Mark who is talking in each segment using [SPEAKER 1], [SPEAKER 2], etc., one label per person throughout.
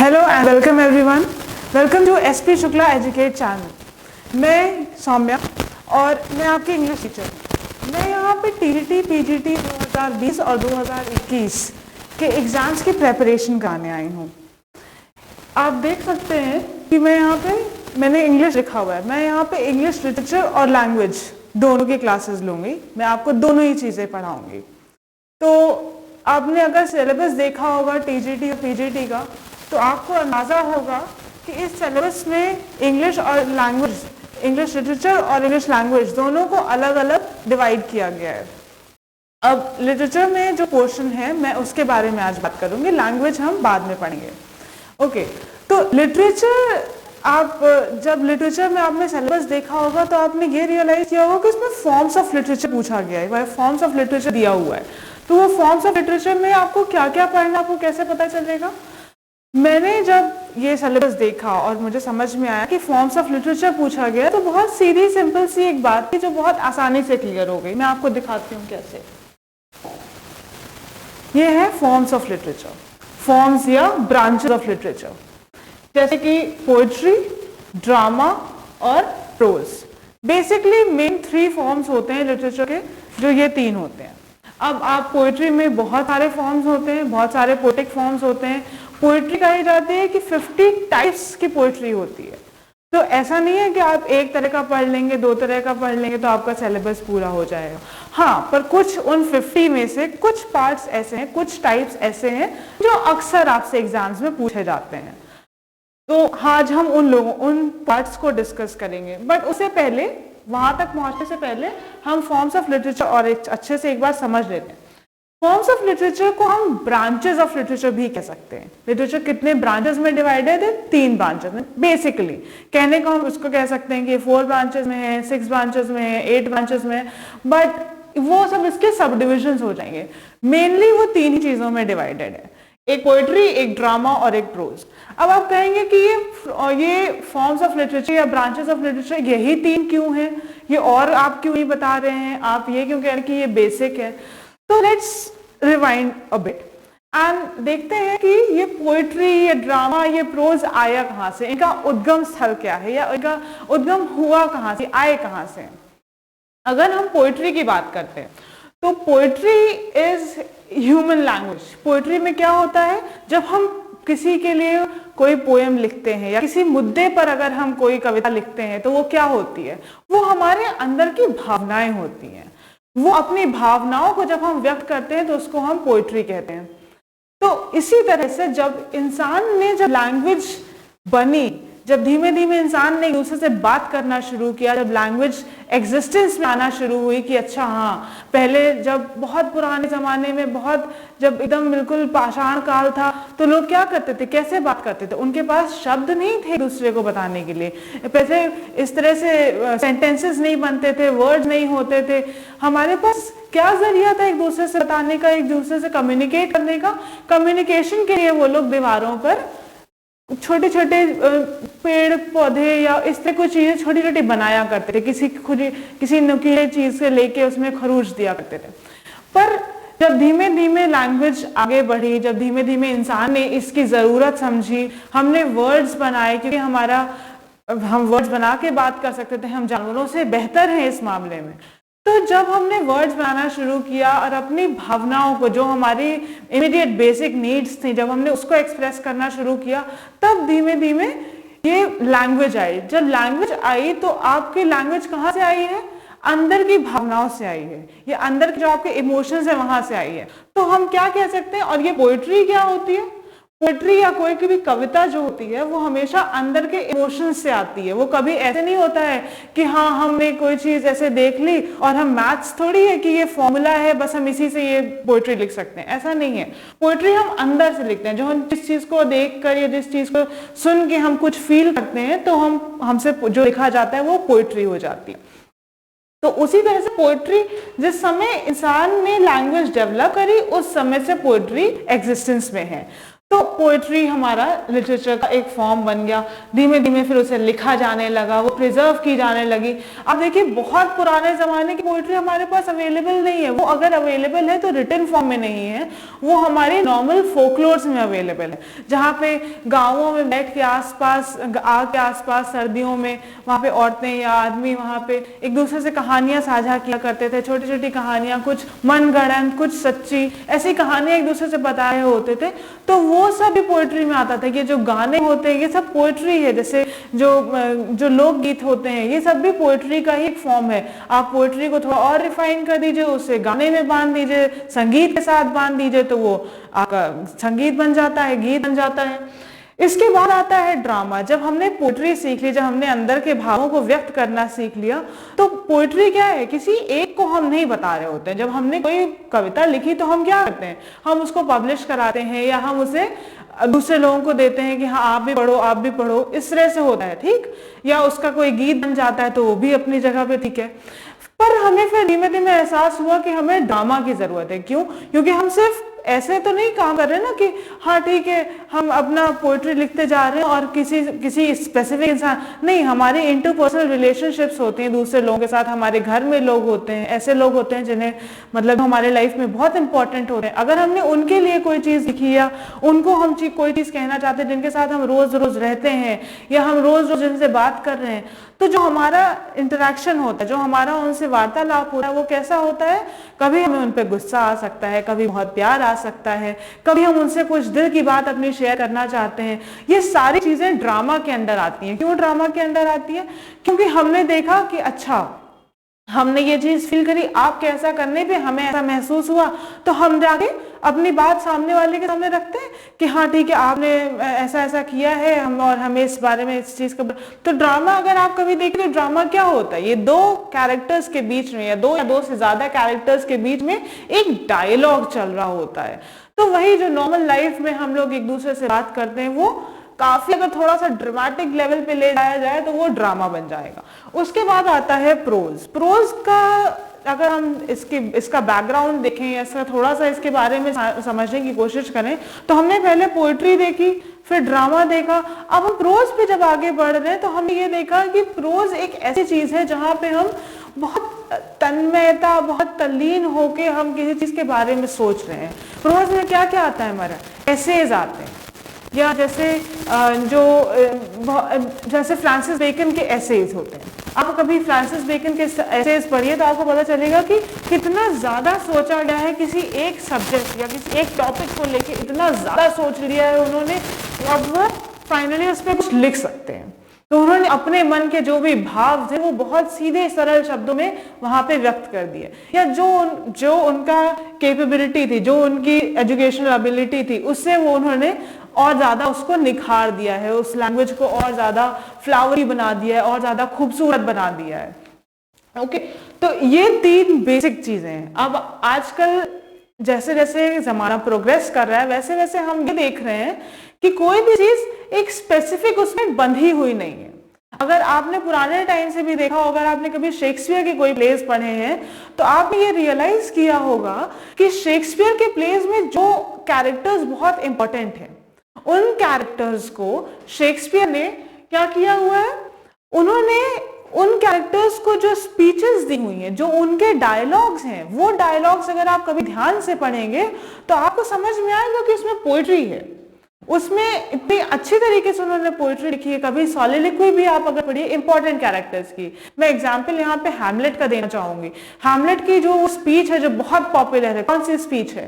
[SPEAKER 1] Hello and welcome everyone, welcome to SP Shukla educate channel. मैं सौम्या और मैं आपकी इंग्लिश टीचर हूँ। मैं यहाँ पे टीजीटी पीजीटी 2020 और 2021 के एग्ज़ाम्स की प्रेपरेशन कराने आई हूँ। आप देख सकते हैं कि मैं यहाँ पे मैंने इंग्लिश लिखा हुआ है। मैं यहाँ पे इंग्लिश लिटरेचर और लैंग्वेज दोनों की क्लासेस लूँगी। मैं आपको दोनों ही चीज़ें पढ़ाऊँगी। तो आपने अगर सिलेबस देखा होगा टीजीटी और पीजीटी का, तो आपको अंदाज़ा होगा कि इस सिलेबस में इंग्लिश और लैंग्वेज, इंग्लिश लिटरेचर और इंग्लिश लैंग्वेज दोनों को अलग अलग डिवाइड किया गया है। अब लिटरेचर में जो पोर्शन है मैं उसके बारे में आज बात करूंगी, लैंग्वेज हम बाद में पढ़ेंगे। ओके, तो लिटरेचर, आप जब लिटरेचर में आपने सिलेबस देखा होगा तो आपने ये रियलाइज किया होगा कि इसमें फॉर्म्स ऑफ लिटरेचर पूछा गया है, वह फॉर्म्स ऑफ लिटरेचर दिया हुआ है। तो वो फॉर्म्स ऑफ लिटरेचर में आपको क्या क्या पढ़ना, आपको कैसे पता चलेगा? मैंने जब ये सिलेबस देखा और मुझे समझ में आया कि फॉर्म्स ऑफ लिटरेचर पूछा गया, तो बहुत सीधी सिंपल सी एक बात थी जो बहुत आसानी से क्लियर हो गई। मैं आपको दिखाती हूँ कैसे। ये है फॉर्म्स ऑफ लिटरेचर, फॉर्म्स या ब्रांचेस ऑफ लिटरेचर, जैसे कि पोएट्री, ड्रामा और प्रोज। बेसिकली मेन 3 फॉर्म्स होते हैं लिटरेचर के, जो ये 3 होते हैं। अब आप पोएट्री में बहुत सारे फॉर्म्स होते हैं, बहुत सारे पोएटिक फॉर्म्स होते हैं। पोएट्री कही जाती है कि 50 टाइप्स की पोएट्री होती है। तो ऐसा नहीं है कि आप एक तरह का पढ़ लेंगे, 2 तरह का पढ़ लेंगे तो आपका सिलेबस पूरा हो जाएगा। हाँ, पर कुछ उन 50 में से कुछ पार्ट्स ऐसे हैं, कुछ टाइप्स ऐसे हैं जो अक्सर आपसे एग्जाम्स में पूछे जाते हैं। तो आज हम उन पार्ट्स को डिस्कस करेंगे। बट उससे पहले, वहां तक पहुंचने से पहले हम फॉर्म्स ऑफ लिटरेचर और अच्छे से एक बार समझ लेते हैं। फॉर्म्स ऑफ लिटरेचर को हम ब्रांचेस ऑफ लिटरेचर भी कह सकते हैं। लिटरेचर कितने ब्रांचेस में डिवाइडेड है? 3 ब्रांचेस में। बेसिकली कहने को हम उसको कह सकते हैं कि 4 ब्रांचेस में है, 6 ब्रांचेस में है, 8 ब्रांचेस में है, बट वो सब इसके सब डिविजन हो जाएंगे। मेनली वो 3 ही चीजों में डिवाइडेड है, एक पोएट्री, एक ड्रामा और एक प्रोज। अब आप कहेंगे कि ये फॉर्म्स ऑफ लिटरेचर या ब्रांचेस ऑफ लिटरेचर यही 3 क्यों हैं, ये और आप क्यों नहीं बता रहे हैं, आप ये क्यों कह रहे हैं कि ये बेसिक है? तो let's rewind a bit and देखते हैं कि ये पोएट्री, ये ड्रामा, ये प्रोज आया कहाँ से, इनका उद्गम स्थल क्या है, या इनका उद्गम हुआ कहाँ से, आए कहाँ से। अगर हम पोएट्री की बात करते हैं तो poetry is human language. Poetry में क्या होता है, जब हम किसी के लिए कोई पोएम लिखते हैं या किसी मुद्दे पर अगर हम कोई कविता लिखते हैं तो वो क्या होती है, वो हमारे अंदर की भावनाएं होती हैं। वो अपनी भावनाओं को जब हम व्यक्त करते हैं तो उसको हम पोएट्री कहते हैं। तो इसी तरह से जब लैंग्वेज बनी, जब धीमे धीमे इंसान ने एक दूसरे से बात करना शुरू किया, जब लैंग्वेज एग्जिस्टेंस में आना शुरू हुई कि अच्छा हाँ, पहले जब बहुत पुराने जमाने में, जब एकदम बिल्कुल पाषाण काल था, तो लोग क्या करते थे, कैसे बात करते थे? उनके पास शब्द नहीं थे दूसरे को बताने के लिए, वैसे इस तरह से सेंटेंसेस नहीं बनते थे, वर्ड्स नहीं होते थे। हमारे पास क्या जरिया था एक दूसरे से बताने का, एक दूसरे से कम्युनिकेट करने का? कम्युनिकेशन के लिए वो लोग दीवारों पर छोटे छोटे पेड़ पौधे या इस तरह कुछ चीजें छोटी छोटी बनाया करते थे, किसी नुकीले चीज से लेके उसमें खरूच दिया करते थे। पर जब धीमे धीमे लैंग्वेज आगे बढ़ी, जब धीमे धीमे इंसान ने इसकी जरूरत समझी, हमने वर्ड्स बनाए, क्योंकि हम वर्ड्स बना के बात कर सकते थे, हम जानवरों से बेहतर हैं इस मामले में। तो जब हमने वर्ड्स बनाना शुरू किया और अपनी भावनाओं को, जो हमारी इमीडिएट बेसिक नीड्स थी, जब हमने उसको एक्सप्रेस करना शुरू किया, तब धीमे धीमे ये लैंग्वेज आई। जब लैंग्वेज आई तो आपकी लैंग्वेज कहाँ से आई है? अंदर की भावनाओं से आई है, ये अंदर के जो आपके इमोशंस है वहां से आई है। तो हम क्या कह सकते हैं? और ये पोएट्री क्या होती है? पोएट्री या कोई भी कविता जो होती है वो हमेशा अंदर के इमोशंस से आती है। वो कभी ऐसे नहीं होता है कि हाँ हमने कोई चीज ऐसे देख ली और हम मैथ्स थोड़ी है कि ये फॉर्मूला है बस हम इसी से ये पोएट्री लिख सकते हैं, ऐसा नहीं है। पोएट्री हम अंदर से लिखते हैं, जो हम जिस चीज को देख कर या जिस चीज को सुन के हम कुछ फील करते हैं तो हमसे जो लिखा जाता है वो पोएट्री हो जाती है। तो उसी तरह से पोएट्री, जिस समय इंसान ने लैंग्वेज डेवलप करी उस समय से पोएट्री एग्जिस्टेंस में है। तो पोएट्री हमारा लिटरेचर का एक फॉर्म बन गया, धीमे धीमे फिर उसे लिखा जाने लगा, वो प्रिजर्व की जाने लगी। अब देखिए बहुत पुराने जमाने की पोएट्री हमारे पास अवेलेबल नहीं है, वो अगर अवेलेबल है तो रिटन फॉर्म में नहीं है, वो हमारे नॉर्मल फोकलोर्स में अवेलेबल है, जहाँ पे गाँवों में बैठ के आसपास, आग के आसपास सर्दियों में वहाँ पे औरतें या आदमी वहाँ पे एक दूसरे से कहानियां साझा किया करते थे, छोटी छोटी कहानियां, कुछ मनगढ़ंत कुछ सच्ची, ऐसी कहानियां एक दूसरे से बता रहे होते थे। तो वो सब भी पोएट्री में आता था। कि जो गाने होते हैं ये सब पोएट्री है, जैसे जो लोकगीत होते हैं ये सब भी पोएट्री का ही एक फॉर्म है। आप पोएट्री को थोड़ा और रिफाइन कर दीजिए, उसे गाने में बांध दीजिए, संगीत के साथ बांध दीजिए, तो वो आपका संगीत बन जाता है, गीत बन जाता है। इसके बाद आता है ड्रामा। जब हमने पोएट्री सीख ली, जब हमने अंदर के भावों को व्यक्त करना सीख लिया, तो पोएट्री क्या है, किसी एक को हम नहीं बता रहे होते हैं। जब हमने कोई कविता लिखी तो हम क्या करते हैं, हम उसको पब्लिश कराते हैं या हम उसे दूसरे लोगों को देते हैं कि हाँ आप भी पढ़ो, आप भी पढ़ो, इस तरह से होता है, ठीक। या उसका कोई गीत बन जाता है तो वो भी अपनी जगह पे ठीक है। पर हमें फिर धीमे धीमे एहसास हुआ कि हमें ड्रामा की जरूरत है। क्यों? क्योंकि हम सिर्फ ऐसे तो नहीं काम कर रहे ना कि हाँ ठीक है हम अपना पोएट्री लिखते जा रहे हैं और किसी स्पेसिफिक इंसान नहीं, हमारे इंटरपर्सनल रिलेशनशिप्स होते हैं दूसरे लोगों के साथ, हमारे घर में लोग होते हैं, ऐसे लोग होते हैं जिन्हें मतलब हमारे लाइफ में बहुत इंपॉर्टेंट होते हैं। अगर हमने उनके लिए कोई चीज लिखी या उनको हम कोई चीज कहना चाहते हैं जिनके साथ हम रोज रोज रहते हैं या हम रोज रोज जिनसे बात कर रहे हैं, तो जो हमारा इंटरेक्शन होता है, जो हमारा उनसे वार्तालाप होता है, वो कैसा होता है, कभी हमें उन पर गुस्सा आ सकता है, कभी बहुत प्यार आ सकता है, कभी हम उनसे कुछ दिल की बात अपनी शेयर करना चाहते हैं। ये सारी चीजें ड्रामा के अंदर आती हैं। क्यों ड्रामा के अंदर आती है? क्योंकि हमने देखा कि अच्छा हमने ये चीज फील करी, आपके ऐसा करने पे हमें ऐसा महसूस हुआ, तो हम जाके अपनी बात सामने वाले के सामने रखते हैं कि हाँ ठीक है आपने ऐसा ऐसा किया है, हम और हमें इस बारे में इस चीज का। तो ड्रामा अगर आप कभी देखें तो ड्रामा क्या होता है, ये दो कैरेक्टर्स के बीच में या दो से ज्यादा कैरेक्टर्स के बीच में एक डायलॉग चल रहा होता है। तो वही जो नॉर्मल लाइफ में हम लोग एक दूसरे से बात करते हैं, वो काफी अगर थोड़ा सा ड्रामेटिक लेवल पे ले जाया जाए तो वो ड्रामा बन जाएगा। उसके बाद आता है प्रोज। प्रोज का अगर हम इसका बैकग्राउंड देखें या इसका थोड़ा सा इसके बारे में समझने की कोशिश करें, तो हमने पहले पोएट्री देखी, फिर ड्रामा देखा, अब हम प्रोज पे जब आगे बढ़ रहे हैं तो हमने ये देखा कि प्रोज एक ऐसी चीज है जहां पे हम बहुत तन्मयता, बहुत तल्लीन होके हम किसी चीज के बारे में सोच रहे हैं। प्रोज में क्या क्या आता है हमारा, एसेज आते हैं, या जैसे फ्रांसिस बेकन के एसेज होते हैं। आप कभी फ्रांसिस बेकन के एसेज पढ़िए तो आपको पता चलेगा कि कितना ज्यादा सोचा गया है किसी एक सब्जेक्ट या किसी एक टॉपिक को लेके, इतना ज्यादा सोच लिया है उन्होंने, अब वो फाइनली उस पर कुछ लिख सकते हैं। तो उन्होंने अपने मन के जो भी भाव थे वो बहुत सीधे सरल शब्दों में वहां पे व्यक्त कर दिए, या जो उनका कैपेबिलिटी थी, जो उनकी एजुकेशनल एबिलिटी थी, उससे वो उन्होंने और ज्यादा उसको निखार दिया है, उस लैंग्वेज को और ज्यादा फ्लावरी बना दिया है और ज्यादा खूबसूरत बना दिया है। ओके, तो ये तीन बेसिक चीजें हैं। अब आजकल जैसे जैसे जमाना प्रोग्रेस कर रहा है वैसे वैसे हम ये देख रहे हैं कि कोई भी चीज एक स्पेसिफिक उसमें बंधी हुई नहीं है। अगर आपने पुराने टाइम से भी देखा होगा, अगर आपने कभी शेक्सपियर के कोई प्लेस पढ़े हैं तो आपने ये रियलाइज किया होगा कि शेक्सपियर के प्लेस में जो कैरेक्टर्स बहुत इंपॉर्टेंट हैं, उन कैरेक्टर्स को शेक्सपियर ने क्या किया हुआ है, उन्होंने उन कैरेक्टर्स को जो स्पीचेस दी हुई हैं, जो उनके डायलॉग्स हैं, वो डायलॉग्स अगर आप कभी ध्यान से पढ़ेंगे तो आपको समझ में आएगा कि उसमें पोएट्री है। उसमें इतनी अच्छी तरीके से उन्होंने पोएट्री लिखी है। कभी सॉलिलोक्वी भी आप अगर पढ़िए इंपॉर्टेंट कैरेक्टर्स की, मैं एग्जांपल यहाँ पे हैमलेट का देना चाहूंगी। हैमलेट की जो स्पीच है जो बहुत पॉपुलर है, कौन सी स्पीच है,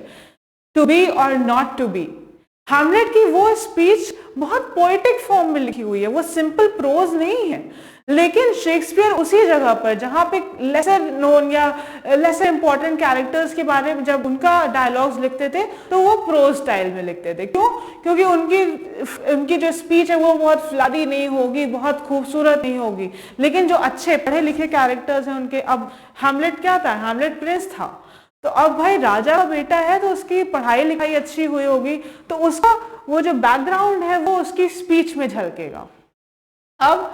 [SPEAKER 1] टू बी और नॉट टू बी। हैमलेट की वो स्पीच बहुत पोएटिक फॉर्म में लिखी हुई है, वो सिंपल प्रोज नहीं है। लेकिन शेक्सपियर उसी जगह पर जहां पे लेसर नोन या लेसर इंपॉर्टेंट कैरेक्टर्स के बारे में जब उनका डायलॉग्स लिखते थे तो वो प्रोज स्टाइल में लिखते थे। क्यों? क्योंकि उनकी जो स्पीच है वो बहुत फ्लडी नहीं होगी, बहुत खूबसूरत नहीं होगी। लेकिन जो अच्छे पढ़े लिखे कैरेक्टर्स हैं उनके, अब हैमलेट क्या था, हैमलेट प्रिंस था, तो अब भाई राजा का बेटा है तो उसकी पढ़ाई लिखाई अच्छी हुई होगी, तो उसका वो जो बैकग्राउंड है वो उसकी स्पीच में झलकेगा। अब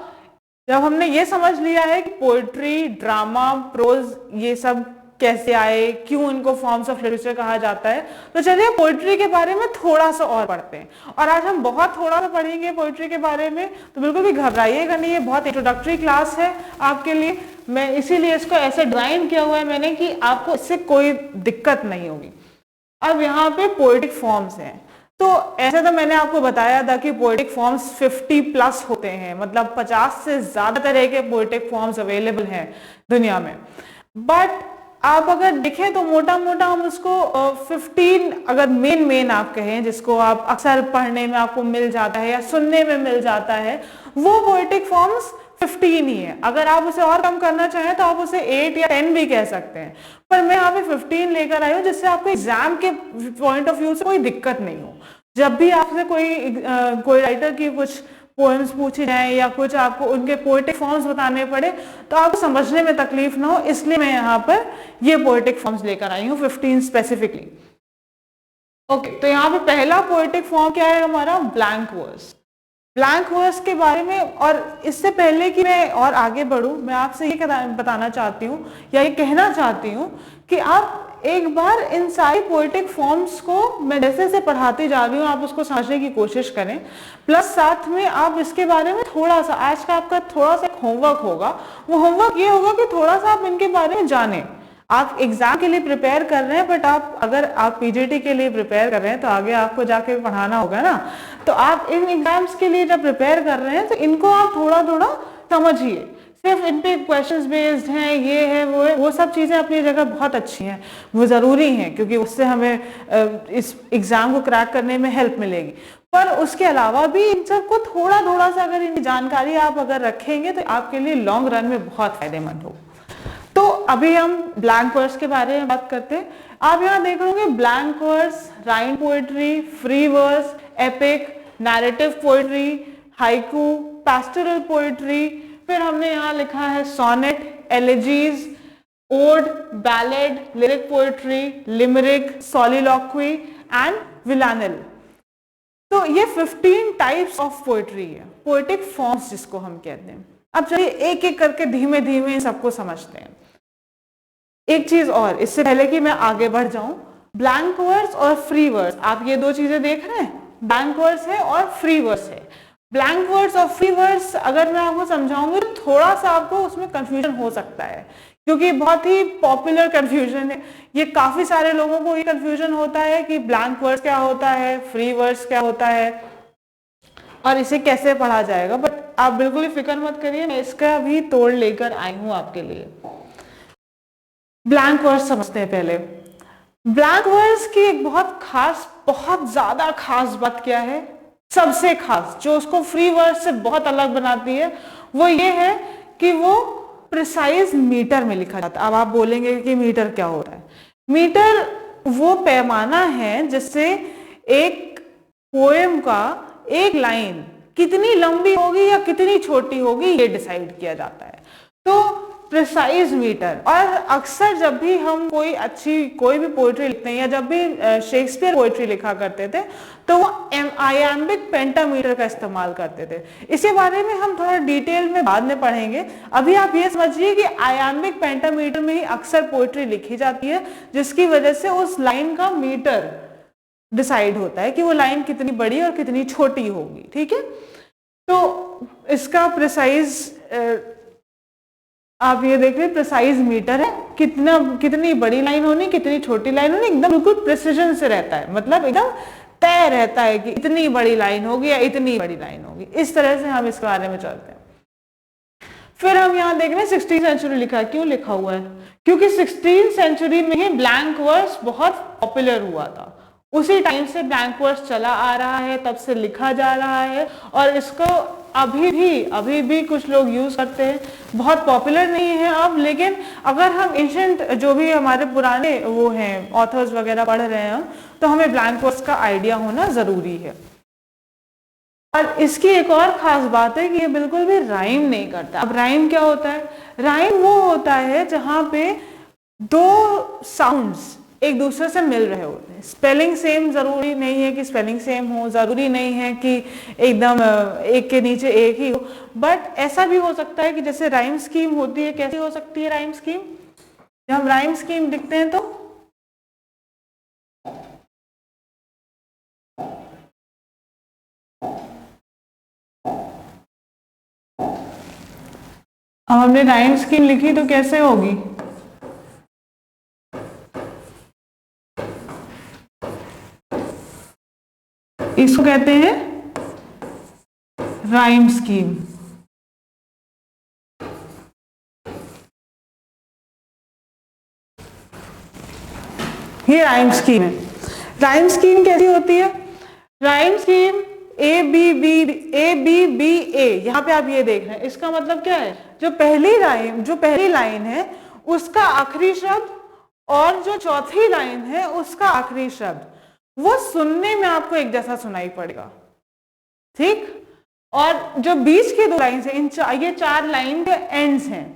[SPEAKER 1] जब हमने ये समझ लिया है कि पोएट्री, ड्रामा, प्रोज ये सब कैसे आए, क्यों इनको फॉर्म्स ऑफ लिटरेचर कहा जाता है। तो चलिए पोइट्री के बारे में थोड़ा सा और पढ़ते हैं, और आज हम बहुत थोड़ा सा पढ़ेंगे पोइट्री के बारे में, तो बिल्कुल भी घबराइएगा नहीं, ये बहुत इंट्रोडक्टरी क्लास है आपके लिए। मैं इसीलिए इसको ऐसे डिजाइन किया हुआ है मैंने कि आपको इससे कोई दिक्कत नहीं होगी। अब यहाँ पे पोएटिक फॉर्म्स हैं, तो ऐसे तो मैंने आपको बताया था कि पोएटिक फॉर्म्स 50+ होते हैं, मतलब 50 से ज्यादा तरह के पोएटिक फॉर्म्स अवेलेबल हैं दुनिया में। बट आप अगर देखें तो मोटा मोटा हम उसको 15 अगर मेन आप कहें, जिसको आप अक्सर पढ़ने में आपको मिल जाता है या सुनने में मिल जाता है, वो पोएटिक फॉर्म्स 15 ही है। अगर आप उसे और कम करना चाहें तो आप उसे 8 या 10 भी कह सकते हैं, पर मैं यहाँ पे 15 लेकर आई हूँ, जिससे आपको एग्जाम के पॉइंट ऑफ व्यू से कोई दिक्कत नहीं हो। जब भी आपसे कोई राइटर की कुछ पोएम्स पूछी जाए या कुछ आपको उनके पोएटिक फॉर्म्स बताने पड़े तो आपको समझने में तकलीफ ना हो, इसलिए मैं यहाँ पर ये पोएटिक फॉर्म्स लेकर आई हूँ 15 स्पेसिफिकली। ओके, तो यहाँ पे पहला पोएटिक फॉर्म क्या है हमारा, ब्लैंक वर्स। ब्लैंक वर्स के बारे में, और इससे पहले कि मैं और आगे बढ़ूं, मैं आपसे ये बताना चाहती हूँ या ये कहना चाहती हूँ कि आप एक बार इन सारी पोएटिक फॉर्म्स को मैं जैसे जैसे पढ़ाती जा रही हूँ आप उसको समझने की कोशिश करें, प्लस साथ में आप इसके बारे में थोड़ा सा, आज का आपका थोड़ा सा होमवर्क होगा। वो होमवर्क ये होगा कि थोड़ा सा आप इनके बारे में जानें। आप एग्जाम के लिए प्रिपेयर कर रहे हैं, बट अगर आप पीजीटी के लिए प्रिपेयर कर रहे हैं तो आगे आपको जाके पढ़ाना होगा ना, तो आप इन एग्जाम्स के लिए जब प्रिपेयर कर रहे हैं तो इनको आप थोड़ा थोड़ा समझिए। सिर्फ इन पे क्वेश्चंस बेस्ड हैं, ये है वो है, वो सब चीजें अपनी जगह बहुत अच्छी हैं, वो जरूरी हैं, क्योंकि उससे हमें इस एग्जाम को क्रैक करने में हेल्प मिलेगी। पर उसके अलावा भी इन सबको थोड़ा थोड़ा सा अगर इनकी जानकारी आप अगर रखेंगे तो आपके लिए लॉन्ग रन में बहुत फायदेमंद होगा। तो अभी हम ब्लैंक वर्स के बारे में बात करते हैं। आप यहाँ देख लोगे blank verse, rhyme poetry, free verse, epic, narrative poetry, haiku, pastoral poetry, फिर हमने यहाँ लिखा है sonnet, elegies, ode, ballad, lyric poetry, limerick, soliloquy and villanelle. तो ये 15 टाइप्स ऑफ पोएट्री है, पोएटिक फॉर्म्स जिसको हम कहते हैं। अब चलिए एक एक करके धीमे धीमे सबको समझते हैं। एक चीज और, इससे पहले कि मैं आगे बढ़ जाऊं, ब्लैंक वर्स और फ्री वर्स, आप ये दो चीजें देख रहे हैं, ब्लैंक वर्स है और फ्री वर्स है। ब्लैंक वर्स और फ्री वर्स अगर मैं आपको समझाऊंगी तो थोड़ा सा आपको उसमें कंफ्यूजन हो सकता है, क्योंकि बहुत ही पॉपुलर कंफ्यूजन है ये। काफी सारे लोगों को ये कंफ्यूजन होता है कि ब्लैंक वर्स क्या होता है, फ्री वर्स क्या होता है और इसे कैसे पढ़ा जाएगा। बट आप बिल्कुल ही फिक्र मत करिए, मैं इसका भी तोड़ लेकर आई हूं आपके लिए। ब्लैंक वर्स समझते हैं पहले। ब्लैंक वर्स की एक बहुत ज्यादा खास बात क्या है, सबसे खास जो उसको फ्री वर्स से बहुत अलग बनाती है, वो ये है कि वो प्रिसाइज मीटर में लिखा जाता है। अब आप बोलेंगे कि मीटर क्या होता है। मीटर वो पैमाना है जिससे एक पोएम का एक लाइन कितनी लंबी होगी या कितनी छोटी होगी ये डिसाइड किया जाता है। तो प्रिसाइज मीटर, और अक्सर जब भी हम कोई भी पोएट्री लिखते हैं या जब भी शेक्सपियर पोएट्री लिखा करते थे तो वो आयाम्बिक पेंटामीटर का इस्तेमाल करते थे। इसके बारे में हम थोड़ा डिटेल में बाद में पढ़ेंगे। अभी आप ये समझिए कि आयाम्बिक पेंटामीटर में ही अक्सर पोएट्री लिखी जाती है, जिसकी वजह से उस लाइन का मीटर डिसाइड होता है कि वो लाइन कितनी बड़ी और कितनी छोटी होगी। ठीक है, तो इसका प्रिसाइज आप ये देख रहे हैं, प्रिसाइज मीटर है, कितनी बड़ी लाइन होनी, कितनी छोटी लाइन होनी, एकदम बिल्कुल प्रिसीजन से रहता है, मतलब एकदम तय रहता है कि इतनी बड़ी लाइन होगी या इतनी बड़ी लाइन होगी। इस तरह से हम इसके बारे में चलते हैं। फिर हम यहाँ देख रहे हैं 16th सेंचुरी लिखा है। क्यों लिखा हुआ है? क्योंकि 16th सेंचुरी में ही ब्लैंक वर्स बहुत पॉपुलर हुआ था। उसी टाइम से ब्लैंक वर्स चला आ रहा है, तब से लिखा जा रहा है, और इसको अभी भी कुछ लोग यूज करते हैं। बहुत पॉपुलर नहीं है अब, लेकिन अगर हम एंशिएंट जो भी हमारे पुराने वो हैं ऑथर्स वगैरह पढ़ रहे हैं तो हमें ब्लैंक वर्स का आइडिया होना जरूरी है। और इसकी एक और खास बात है कि ये बिल्कुल भी राइम नहीं करता। अब राइम क्या होता है? राइम वो होता है जहां पे दो साउंड्स एक दूसरे से मिल रहे होते हैं। स्पेलिंग सेम जरूरी नहीं है कि स्पेलिंग सेम हो, जरूरी नहीं है कि एकदम एक के नीचे एक ही हो, बट ऐसा भी हो सकता है कि जैसे राइम स्कीम होती है। कैसी हो सकती है राइम स्कीम? जब हम राइम स्कीम लिखते हैं तो अब हमने राइम स्कीम लिखी तो कैसे होगी? इसको कहते हैं राइम स्कीम। ये राइम स्कीम है। राइम स्कीम कैसी होती है? Rhyme scheme A B B A, यहाँ पे आप ये देख रहे हैं, इसका मतलब क्या है? जो पहली लाइन है उसका आखिरी शब्द और जो चौथी लाइन है उसका आखिरी शब्द वो सुनने में आपको एक जैसा सुनाई पड़ेगा, ठीक? और जो बीच के दो लाइन है, ये 4 लाइन के एंड्स हैं।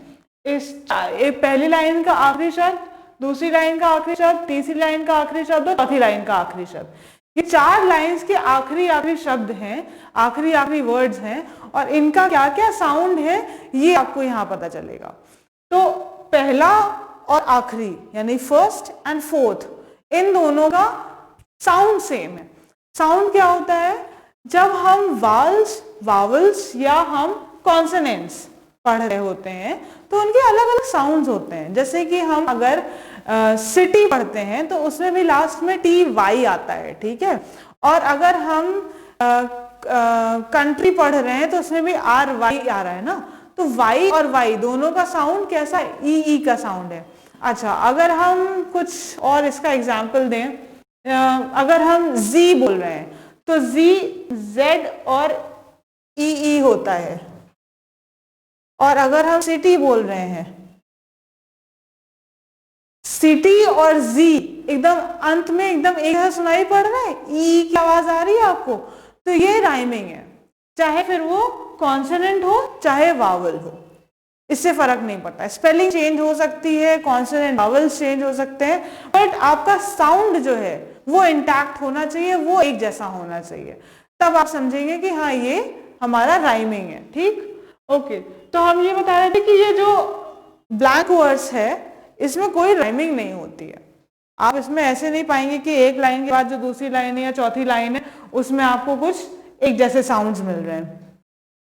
[SPEAKER 1] पहली लाइन का आखिरी शब्द, दूसरी लाइन का आखिरी शब्द, तीसरी लाइन का आखिरी शब्द और चौथी लाइन का आखिरी शब्द। ये 4 लाइंस के आखिरी शब्द हैं, आखिरी वर्ड्स हैं, और इनका क्या क्या साउंड है ये आपको यहाँ पता चलेगा। तो पहला और आखिरी यानी फर्स्ट एंड फोर्थ, इन दोनों का साउंड सेम है। साउंड क्या होता है? जब हम वावल्स या हम कॉन्सोनेंट्स पढ़ रहे होते हैं तो उनके अलग अलग साउंड्स होते हैं। जैसे कि हम अगर सिटी पढ़ते हैं तो उसमें भी लास्ट में टी वाई आता है, ठीक है? और अगर हम कंट्री पढ़ रहे हैं तो उसमें भी आर वाई आ रहा है ना, तो वाई और वाई दोनों का साउंड कैसा है? ई का साउंड है। अच्छा, अगर हम कुछ और इसका एग्जाम्पल दें, अगर हम जी बोल रहे हैं तो जी जेड और ई होता है, और अगर हम सिटी बोल रहे हैं, सिटी और जी एकदम अंत में एकदम एक जैसा सुनाई पड़ रहा है, ई की आवाज आ रही है आपको, तो ये राइमिंग है। चाहे फिर वो कॉन्सोनेंट हो चाहे वावल हो, इससे फर्क नहीं पड़ता। स्पेलिंग चेंज हो सकती है, कॉन्सोनेंट वावल्स चेंज हो सकते हैं, बट आपका साउंड जो है वो इंटैक्ट होना चाहिए, वो एक जैसा होना चाहिए। तब आप समझेंगे कि हाँ ये हमारा राइमिंग है, ठीक? ओके, तो हम ये बता रहे थे कि ये जो ब्लैंक वर्ड्स है इसमें कोई राइमिंग नहीं होती है। आप इसमें ऐसे नहीं पाएंगे कि एक लाइन के बाद जो दूसरी लाइन है या चौथी लाइन है उसमें आपको कुछ एक जैसे साउंड्स मिल रहे हैं।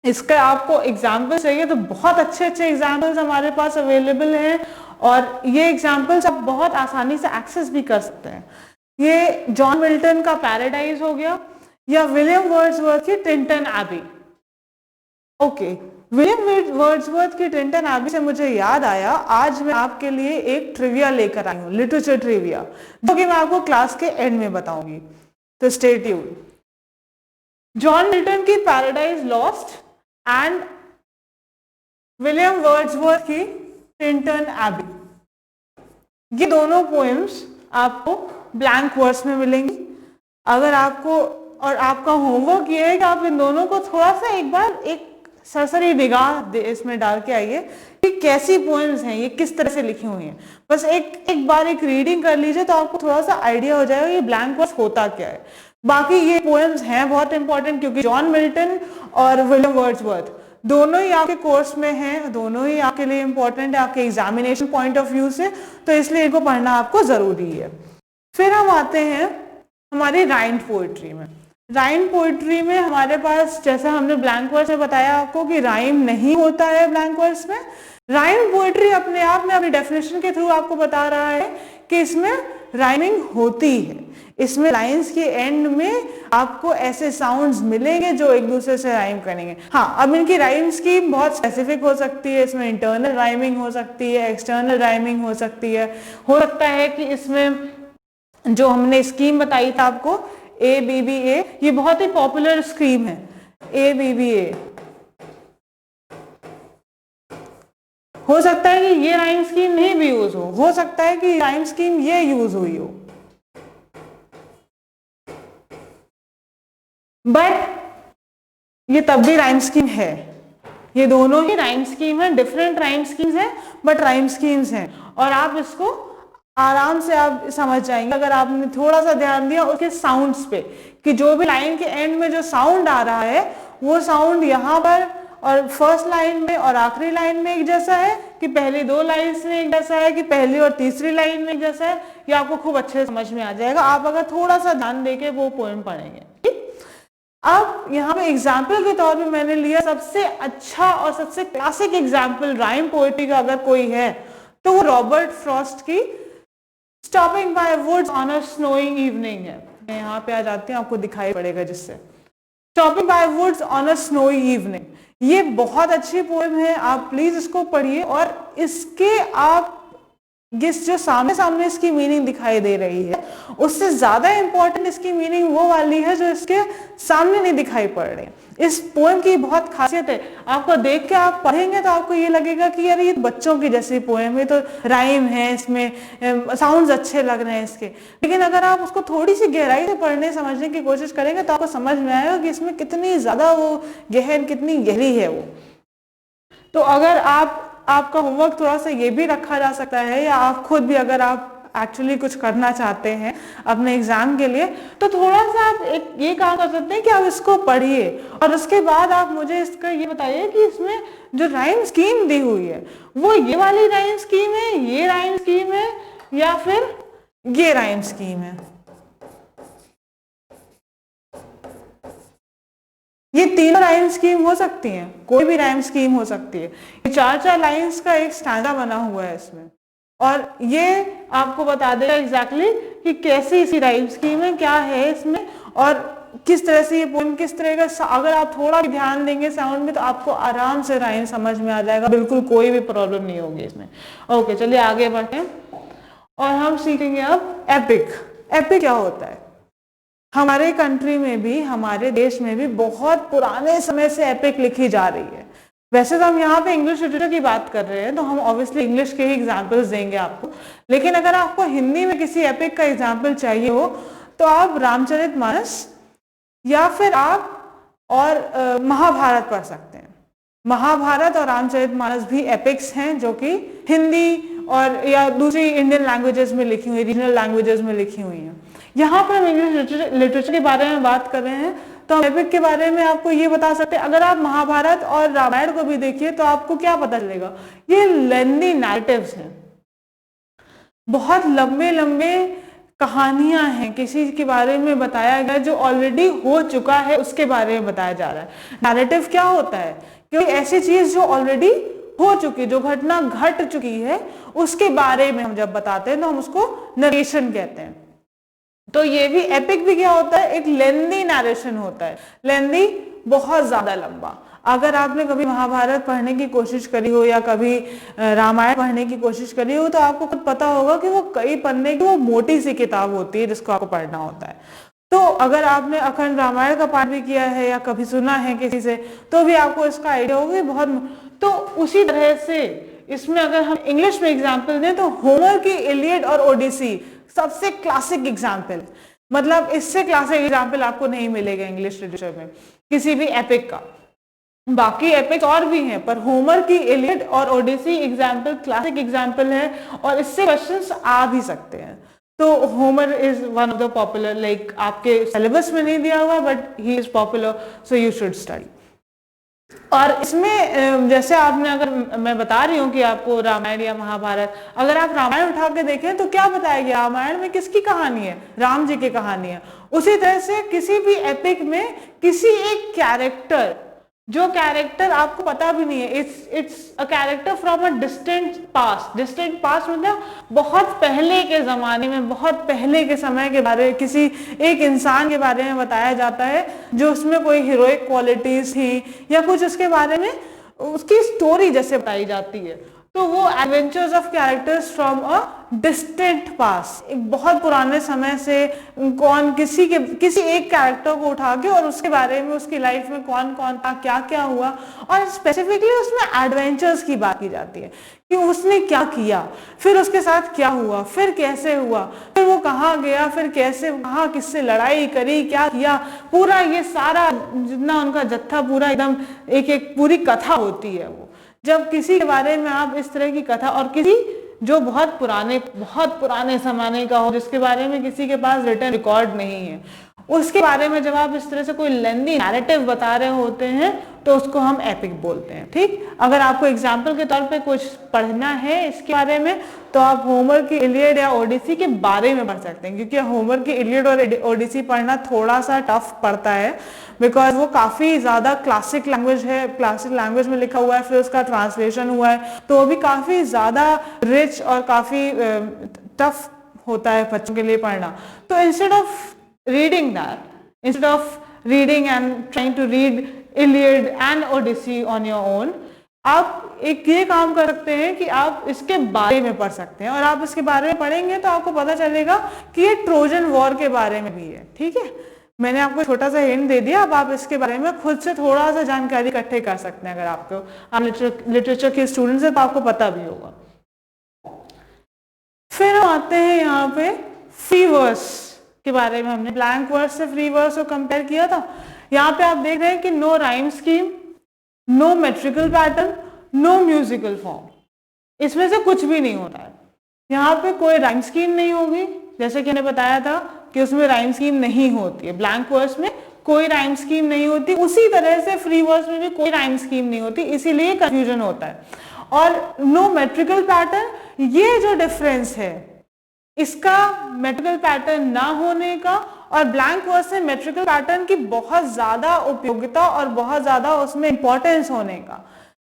[SPEAKER 1] इसका आपको एग्जाम्पल चाहिए तो बहुत अच्छे एग्जाम्पल्स हमारे पास अवेलेबल हैं, और ये एग्जाम्पल्स आप बहुत आसानी से एक्सेस भी कर सकते हैं। ये जॉन मिल्टन का पैराडाइज हो गया, या विलियम वर्ड्सवर्थ की Tintern Abbey. Okay, William Wordsworth की टिंटन एबी से मुझे याद आया, आज मैं आपके लिए एक ट्रिविया लेकर आई हूँ, लिटरेचर ट्रिविया, जो कि मैं आपको क्लास के एंड में बताऊंगी, तो स्टे ट्यून्ड। जॉन मिल्टन की paradise lost and William Wordsworth की टिंटन एबी, ये दोनों पोएम्स आपको ब्लैंक वर्ड्स में मिलेंगी। अगर आपको, और आपका होमवर्क ये है कि आप इन दोनों को थोड़ा सा एक बार एक सरसरी निगाह इसमें डाल के आइए कि कैसी पोएम्स हैं, ये किस तरह से लिखी हुई हैं। बस एक बार एक रीडिंग कर लीजिए तो आपको थोड़ा सा आइडिया हो जाएगा ये ब्लैंक वर्ड्स होता क्या है। बाकी ये पोएम्स हैं बहुत इंपॉर्टेंट, क्योंकि जॉन मिल्टन और विलियम वर्ड्सवर्थ दोनों ही आपके कोर्स में हैं, दोनों ही आपके लिए इंपॉर्टेंट है आपके एग्जामिनेशन पॉइंट ऑफ व्यू से, तो इसलिए इनको पढ़ना आपको जरूरी है। फिर हम आते हैं हमारी राइम्ड पोइट्री में। राइम्ड पोइट्री में हमारे पास, जैसा हमने ब्लैंक वर्ड्स में बताया आपको कि राइम नहीं होता है ब्लैंक वर्ड्स में। राइम्ड पोइट्री अपने आप में अपनी डेफिनेशन के थ्रू आपको बता रहा है कि इसमें राइमिंग होती है, इसमें लाइंस के एंड में आपको ऐसे साउंड्स मिलेंगे जो एक दूसरे से राइम करेंगे। हाँ, अब इनकी राइम स्कीम बहुत स्पेसिफिक हो सकती है, इसमें इंटरनल राइमिंग हो सकती है, एक्सटर्नल राइमिंग हो सकती है। हो सकता है कि इसमें जो हमने स्कीम बताई था आपको ABBA, ये बहुत ही पॉपुलर स्कीम है ABBA। हो सकता है कि ये राइम स्कीम नहीं भी यूज हो सकता है कि राइम स्कीम ये यूज हुई हो, बट ये तब भी राइम स्कीम है। ये दोनों ही राइम स्कीम है, डिफरेंट राइम स्कीम्स हैं बट राइम स्कीम्स हैं, और आप इसको आराम से आप समझ जाएंगे अगर आपने थोड़ा सा ध्यान दिया उसके साउंड्स पे, कि जो भी लाइन के एंड में जो साउंड आ रहा है वो साउंड यहाँ पर और फर्स्ट लाइन में और आखिरी लाइन में एक जैसा है, कि पहली 2 लाइन्स में एक जैसा है कि पहली और तीसरी लाइन में एक जैसा है, ये आपको खूब अच्छे से समझ में आ जाएगा आप अगर थोड़ा सा ध्यान देके वो पोएम पढ़ेंगे। अब यहाँ पे एग्जाम्पल के तौर पे मैंने लिया सबसे अच्छा और सबसे क्लासिक एग्जाम्पल राइम पोएट्री का अगर कोई है तो वो रॉबर्ट फ्रॉस्ट की stopping by woods on a snowing evening है। मैं यहाँ पे आ जाती हूँ, आपको दिखाई पड़ेगा जिससे stopping by woods on a snowy evening, ये बहुत अच्छी पोएम है, आप प्लीज इसको पढ़िए और इसके आप जो सामने इसकी मीनिंग दिखाई दे रही है उससे ज्यादा इंपॉर्टेंट इसकी मीनिंग वो वाली है जो इसके सामने नहीं दिखाई पड़ रही। इस पोएम की बहुत खासियत है, आपको देख के आप पढ़ेंगे तो आपको ये लगेगा कि यार ये बच्चों की जैसी पोएम है, तो राइम है इसमें, साउंड्स अच्छे लग रहे हैं इसके, लेकिन अगर आप उसको थोड़ी सी गहराई से पढ़ने समझने की कोशिश करेंगे तो आपको समझ में आएगा कि इसमें कितनी ज्यादा वो गहन, कितनी गहरी है वो। तो अगर आपका होमवर्क थोड़ा सा ये भी रखा जा सकता है, या आप खुद भी अगर आप एक्चुअली कुछ करना चाहते हैं अपने एग्जाम के लिए तो थोड़ा सा आप एक ये काम कर सकते हैं कि आप इसको पढ़िए और उसके बाद आप मुझे इसका ये बताइए कि इसमें जो राइम स्कीम दी हुई है वो ये वाली राइम स्कीम है, ये राइम स्कीम है, या फिर ये राइम स्कीम है। ये तीनों राइम स्कीम हो सकती हैं, कोई भी राइम स्कीम हो सकती है। 4 लाइंस का एक स्टैंजा बना हुआ है इसमें और ये आपको बता देगा एग्जैक्टली कि कैसी इसकी राइम स्कीम है, क्या है इसमें और किस तरह से ये पोएम किस तरह का। अगर आप थोड़ा भी ध्यान देंगे साउंड में तो आपको आराम से राइम समझ में आ जाएगा, बिल्कुल कोई भी प्रॉब्लम नहीं होगी इसमें। ओके, चलिए आगे बढ़ते हैं और हम सीखेंगे अब एपिक। एपिक क्या होता है? हमारे कंट्री में भी, हमारे देश में भी बहुत पुराने समय से एपिक लिखी जा रही है। वैसे तो हम यहाँ पे इंग्लिश लिटरेचर की बात कर रहे हैं तो हम ऑब्वियसली इंग्लिश के ही एग्जाम्पल्स देंगे आपको, लेकिन अगर आपको हिंदी में किसी एपिक का एग्जाम्पल चाहिए हो तो आप रामचरितमानस या फिर आप और महाभारत पढ़ सकते हैं। महाभारत और रामचरितमानस भी एपिक्स हैं जो कि हिंदी और या दूसरी इंडियन लैंग्वेजेस में लिखी हुई, रीजनल लैंग्वेजेस में लिखी हुई हैं। यहाँ पर हम इंग्लिश लिटरेचर के बारे में बात कर रहे हैं तो हम एपिक के बारे में आपको ये बता सकते हैं। अगर आप महाभारत और रामायण को भी देखिए तो आपको क्या पता चलेगा, ये लेंदी नैरेटिव्स हैं, बहुत लंबे लंबे कहानियां हैं, किसी के बारे में बताया गया जो ऑलरेडी हो चुका है उसके बारे में बताया जा रहा है। नैरेटिव क्या होता है? क्योंकि ऐसी चीज जो ऑलरेडी हो चुकी, जो घटना घट चुकी है उसके बारे में हम जब बताते हैं तो हम उसको नरेशन कहते हैं। तो ये भी एपिक भी क्या होता है? एक लेंदी नरेशन होता है। लेंदी बहुत ज्यादा लंबा। अगर आपने कभी महाभारत पढ़ने की कोशिश करी हो या कभी रामायण पढ़ने की कोशिश करी हो तो आपको खुद पता होगा कि वो कई पन्ने की वो मोटी सी किताब होती है जिसको आपको पढ़ना होता है। तो अगर आपने अखंड रामायण का पाठ भी किया है या कभी सुना है किसी से तो भी आपको इसका आइडिया होगा बहुत। तो उसी तरह से इसमें अगर हम इंग्लिश में एग्जाम्पल दें तो होमर की इलियड और ओडिसी सबसे क्लासिक एग्जाम्पल, मतलब इससे क्लासिक एग्जाम्पल आपको नहीं मिलेगा इंग्लिश लिटरेचर में किसी भी एपिक का। बाकी एपिक और भी हैं पर होमर की इलियड और ओडिसी एग्जाम्पल क्लासिक एग्जाम्पल है और इससे क्वेश्चंस आ भी सकते हैं। तो Homer is one of the popular, like आपके सिलेबस में नहीं दिया हुआ but he is popular so you should study. और इसमें जैसे आपने, अगर मैं बता रही हूँ कि आपको रामायण या महाभारत, अगर आप रामायण उठा के देखें तो क्या बताया गया? रामायण में किसकी कहानी है? राम जी की कहानी है। उसी तरह से किसी भी एपिक में किसी एक कैरेक्टर, जो कैरेक्टर आपको पता भी नहीं है, it's a character from a distant past. Distant past मतलब बहुत पहले के जमाने में, बहुत पहले के समय के बारे में किसी एक इंसान के बारे में बताया जाता है जो उसमें कोई हीरोइक क्वालिटीज थी या कुछ उसके बारे में उसकी स्टोरी जैसे बताई जाती है। तो वो adventures of characters from a distant past, एक बहुत पुराने समय से किसी एक कैरेक्टर को उठा के और उसके बारे में, उसकी लाइफ में कौन कौन था, क्या क्या हुआ, और स्पेसिफिकली उसमें एडवेंचर्स की बात की जाती है कि उसने क्या किया, फिर उसके साथ क्या हुआ, फिर कैसे हुआ, फिर वो कहाँ गया, फिर कैसे, कहाँ किससे लड़ाई करी, क्या किया, पूरा ये सारा जितना उनका जत्था पूरा एकदम एक एक पूरी कथा होती है। वो जब किसी के बारे में आप इस तरह की कथा, और किसी जो बहुत पुराने जमाने का हो, जिसके बारे में किसी के पास रिटन रिकॉर्ड नहीं है, उसके बारे में जब आप इस तरह से कोई लेंदी नैरेटिव बता रहे होते हैं तो उसको हम एपिक बोलते हैं। ठीक, अगर आपको एग्जाम्पल के तौर पे कुछ पढ़ना है इसके बारे में तो आप होमर की इलियड या ओडिसी के बारे में पढ़ सकते हैं, क्योंकि होमर की इलियड और ओडिसी पढ़ना थोड़ा सा टफ पड़ता है, बिकॉज वो काफी ज्यादा क्लासिक लैंग्वेज है, क्लासिक लैंग्वेज में लिखा हुआ है, फिर उसका ट्रांसलेशन हुआ है, तो वो भी काफी ज्यादा रिच और काफी टफ होता है बच्चों के लिए पढ़ना। तो instead of reading that, instead of reading and trying to read Iliad and Odyssey on your own, आप एक ये काम कर सकते हैं कि आप इसके बारे में पढ़ सकते हैं, और आप इसके बारे में पढ़ेंगे तो आपको पता चलेगा कि ये ट्रोजन वॉर के बारे में भी है। ठीक है, मैंने आपको छोटा सा हिंट दे दिया, अब आप इसके बारे में खुद से थोड़ा सा जानकारी इकट्ठे कर सकते हैं। अगर आप लिटरेचर के स्टूडेंट्स हैं तो आपको पता भी होगा। फिर हम आते हैं यहाँ पे फ्री वर्स के बारे में। हमने ब्लैंक वर्स से फ्री वर्स को कंपेयर किया था। यहाँ पे आप देख रहे हैं कि no rhyme scheme, no metrical pattern, no musical form, इसमें से कुछ भी नहीं होता है। यहाँ पे कोई राइम स्कीम नहीं होगी, जैसे कि मैंने बताया था कि उसमें राइम स्कीम नहीं होती है, ब्लैंक वर्स में कोई राइम स्कीम नहीं होती, उसी तरह से फ्री वर्स में भी कोई राइम स्कीम नहीं होती, इसीलिए कंफ्यूजन होता है। और नो मेट्रिकल पैटर्न, ये जो डिफरेंस है इसका मेट्रिकल पैटर्न ना होने का और ब्लैंक वर्स में मेट्रिकल पैटर्न की बहुत ज्यादा उपयोगिता और बहुत ज्यादा उसमें इंपॉर्टेंस होने का,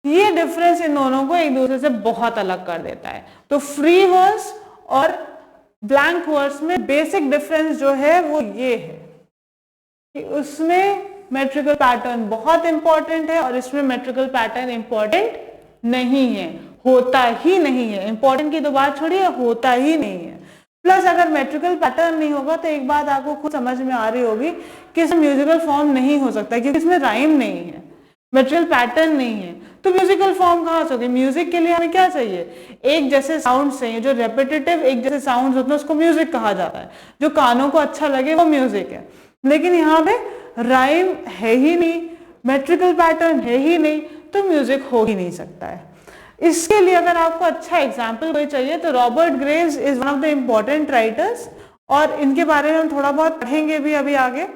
[SPEAKER 1] ये डिफरेंस इन दोनों को एक दूसरे से बहुत अलग कर देता है। तो फ्री वर्स और ब्लैंक वर्स में बेसिक डिफरेंस जो है वो ये है कि उसमें मेट्रिकल पैटर्न बहुत इंपॉर्टेंट है और इसमें मेट्रिकल पैटर्न इंपॉर्टेंट नहीं है, होता ही नहीं है। इंपॉर्टेंट की तो बात छोड़िए, होता ही नहीं है। प्लस अगर मेट्रिकल पैटर्न नहीं होगा तो एक बात आपको खुद समझ में आ रही होगी कि इसमें म्यूजिकल फॉर्म नहीं हो सकता, क्योंकि इसमें राइम नहीं है, मेट्रिकल पैटर्न नहीं है, तो म्यूजिकल फॉर्म कहाँ से होगी? म्यूजिक के लिए हमें क्या चाहिए? एक जैसे साउंड चाहिए, जो रेपिटेटिव एक जैसे साउंड होते हैं उसको म्यूजिक कहा जाता है, जो कानों को अच्छा लगे वो म्यूजिक है। लेकिन यहाँ पे राइम है ही नहीं, मेट्रिकल पैटर्न है ही नहीं, तो म्यूजिक हो ही नहीं सकता है। इसके लिए अगर आपको अच्छा एग्जाम्पल कोई चाहिए तो Robert Graves is one of the important writers, और इनके बारे में हम थोड़ा बहुत पढ़ेंगे भी अभी आगे,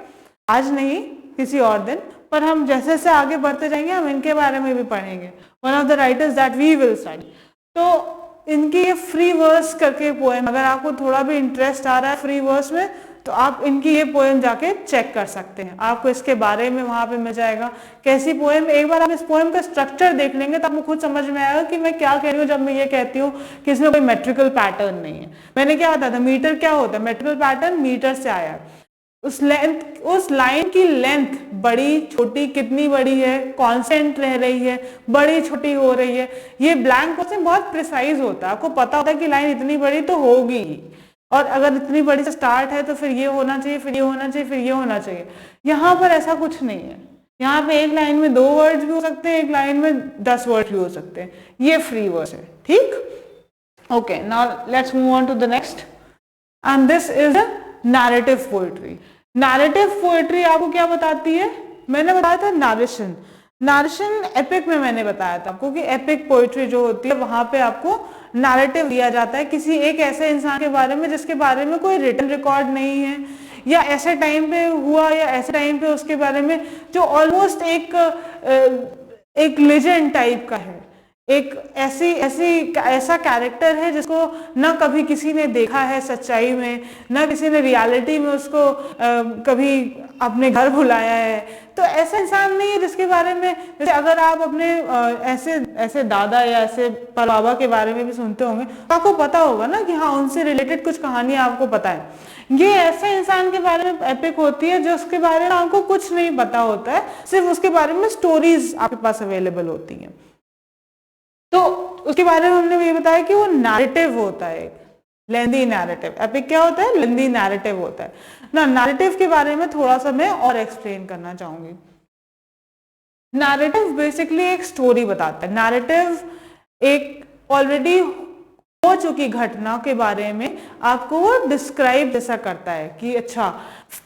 [SPEAKER 1] आज नहीं किसी और दिन, पर हम जैसे जैसे आगे बढ़ते जाएंगे हम इनके बारे में भी पढ़ेंगे। One of the writers that we will study. तो इनकी ये फ्री वर्स करके पोएम, अगर आपको थोड़ा भी इंटरेस्ट आ रहा है फ्री वर्स में तो आप इनकी ये पोएम जाके चेक कर सकते हैं, आपको इसके बारे में वहां पे मिल जाएगा कैसी पोएम। एक बार आप इस पोएम का स्ट्रक्चर देख लेंगे तो आपको खुद समझ में आएगा कि मैं क्या कह रही हूँ जब मैं ये कहती हूँ कि इसमें कोई मेट्रिकल पैटर्न नहीं है। मैंने क्या बताया था, मीटर क्या होता है? मेट्रिकल पैटर्न मीटर से आया। उस लाइन की लेंथ बड़ी छोटी कितनी बड़ी है, कांस्टेंट रह रही है, बड़ी छोटी हो रही है, ये ब्लैंक वर्स में बहुत प्रिसाइज होता है। आपको पता होता है कि लाइन इतनी बड़ी तो होगी, और अगर इतनी बड़ी से स्टार्ट है तो फिर ये होना चाहिए, फिर ये होना चाहिए, फिर ये होना चाहिए। यहाँ पर ऐसा कुछ नहीं है। यहाँ पे एक लाइन में 2 वर्ड्स भी हो सकते हैं, एक लाइन में 10 वर्ड भी हो सकते हैं। ये फ्री वर्स है। ठीक, okay, now let's move on to the next, and this is narrative poetry. Narrative poetry आपको क्या बताती है? मैंने बताया था नारेशन। नारेशन एपिक में मैंने बताया था आपको कि एपिक पोएट्री जो होती है वहां पे आपको नैरेटिव दिया जाता है किसी एक ऐसे इंसान के बारे में जिसके बारे में कोई रिटन रिकॉर्ड नहीं है, या ऐसे टाइम पे हुआ या ऐसे टाइम पे उसके बारे में जो ऑलमोस्ट एक लेजेंड टाइप का है, एक ऐसा कैरेक्टर है जिसको ना कभी किसी ने देखा है सच्चाई में, ना किसी ने रियलिटी में उसको कभी अपने घर बुलाया है। तो ऐसा इंसान नहीं है जिसके बारे में, जैसे अगर आप अपने ऐसे दादा या ऐसे परबाबा के बारे में भी सुनते होंगे तो आपको पता होगा ना कि हाँ उनसे रिलेटेड कुछ कहानियां आपको पता है। ये ऐसे इंसान के बारे में एपिक होती है जो उसके बारे में आपको कुछ नहीं पता होता है, सिर्फ उसके बारे में स्टोरीज आपके पास अवेलेबल होती हैं। तो उसके बारे में हमने ये बताया कि वो नैरेटिव होता है, लेंदी नैरेटिव। एपिक क्या होता है? लेंदी नैरेटिव होता है ना। नैरेटिव के बारे में थोड़ा सा मैं और एक्सप्लेन करना चाहूंगी। नैरेटिव बेसिकली एक स्टोरी बताता है। नैरेटिव एक ऑलरेडी हो चुकी घटना के बारे में आपको वो डिस्क्राइब जैसा करता है कि अच्छा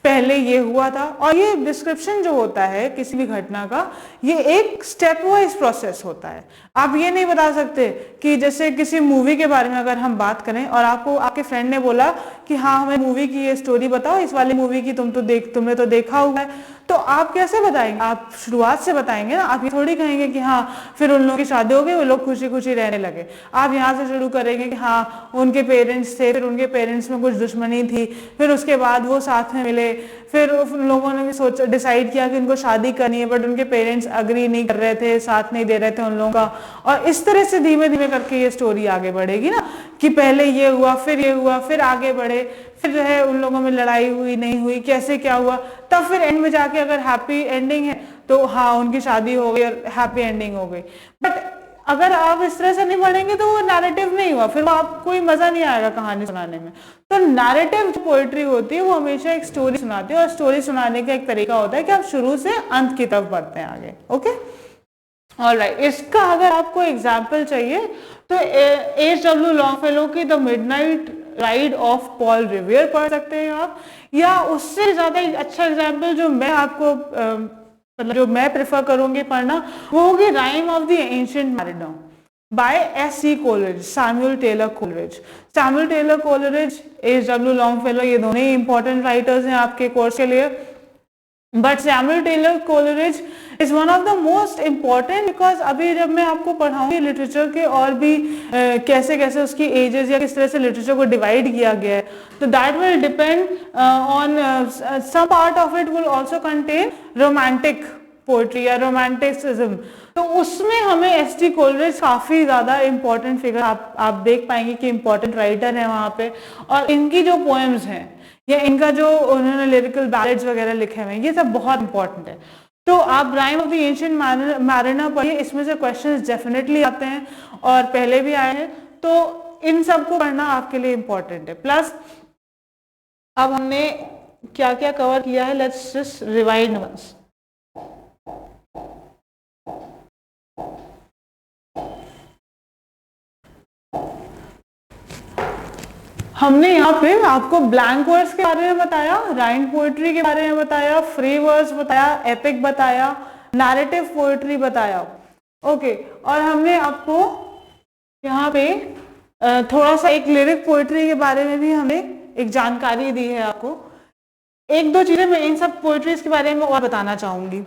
[SPEAKER 1] पहले ये हुआ था। और ये डिस्क्रिप्शन जो होता है किसी भी घटना का, ये एक स्टेप वाइज प्रोसेस होता है। आप ये नहीं बता सकते कि जैसे किसी मूवी के बारे में अगर हम बात करें और आपको आपके फ्रेंड ने बोला कि हाँ हमें मूवी की ये स्टोरी बताओ, इस वाली मूवी की तुमने तो देखा हुआ है, तो आप कैसे बताएंगे? आप शुरुआत से बताएंगे ना, आप ये थोड़ी कहेंगे कि हाँ फिर उन लोगों की शादी हो गई, वो लोग खुशी खुशी रहने लगे। आप यहाँ से शुरू करेंगे कि हाँ उनके पेरेंट्स थे, फिर उनके पेरेंट्स में कुछ दुश्मनी थी, फिर उसके बाद वो साथ में मिले, फिर उन लोगों ने भी सोचा डिसाइड किया कि उनको शादी करनी है, बट उनके पेरेंट्स अग्री नहीं कर रहे थे, साथ नहीं दे रहे थे उन लोगों का। और इस तरह से धीमे धीमे करके ये स्टोरी आगे बढ़ेगी ना, कि पहले ये हुआ, फिर ये हुआ, फिर आगे बढ़े, फिर जो है उन लोगों में लड़ाई हुई नहीं हुई, कैसे क्या हुआ, तब फिर एंड में जाके अगर हैप्पी एंडिंग है तो हाँ उनकी शादी हो गई और हैप्पी एंडिंग हो गई। बट अगर आप इस तरह से नहीं पढ़ेंगे तो वो नैरेटिव नहीं हुआ, फिर वो आपको कोई मजा नहीं आएगा कहानी सुनाने में। तो नैरेटिव जो पोएट्री होती है वो हमेशा एक स्टोरी सुनाती है, और स्टोरी सुनाने का एक तरीका होता है कि आप शुरू से अंत की तरफ बढ़ते हैं आगे। Okay, alright. इसका अगर आपको एग्जाम्पल चाहिए तो H.W. लॉन्गफेलो की the midnight ride of Paul Revere पढ़ सकते हैं आप, या उससे ज्यादा अच्छा एग्जाम्पल जो मैं आपको मतलब जो मैं प्रेफर करूंगी पढ़ना, वो होगी rime of the ancient mariner by S.C. Coleridge, Samuel Taylor Coleridge. Samuel Taylor Coleridge, H.W. Longfellow, ये दोनों ही इंपॉर्टेंट राइटर्स हैं आपके कोर्स के लिए। But Samuel Taylor Coleridge is one of the most important, because अभी जब मैं आपको पढ़ाऊंगी लिटरेचर के और भी कैसे कैसे उसकी एजेस या किस तरह से लिटरेचर को डिवाइड किया गया है, तो that will depend on some part of it will also contain romantic poetry या रोमांटिसिज्म, तो उसमें हमें S.T. कोलरिज काफी ज्यादा इंपॉर्टेंट फिगर आप देख पाएंगे कि इंपॉर्टेंट राइटर है वहां पे, और इनकी जो पोएम्स हैं या इनका जो उन्होंने लिरिकल बैलेड्स वगैरह लिखे हुए हैं ये सब बहुत इंपॉर्टेंट है। तो आप राइम ऑफ द एंशिएंट मैरिडम पढ़िए, इसमें से क्वेश्चंस डेफिनेटली आते हैं और पहले भी आए हैं, तो इन सबको पढ़ना आपके लिए इंपॉर्टेंट है। प्लस अब हमने क्या क्या कवर किया है, लेट्स जस्ट रिवाइंड वंस। हमने यहाँ पे आपको ब्लैंक वर्स के बारे में बताया, राइम पोएट्री के बारे में बताया, फ्री वर्स बताया, एपिक बताया, नैरेटिव पोएट्री बताया। ओके, और हमने आपको यहाँ पे थोड़ा सा एक लिरिक पोएट्री के बारे में भी हमें एक जानकारी दी है आपको। एक दो चीजें मैं इन सब पोएट्रीज के बारे में और बताना चाहूंगी।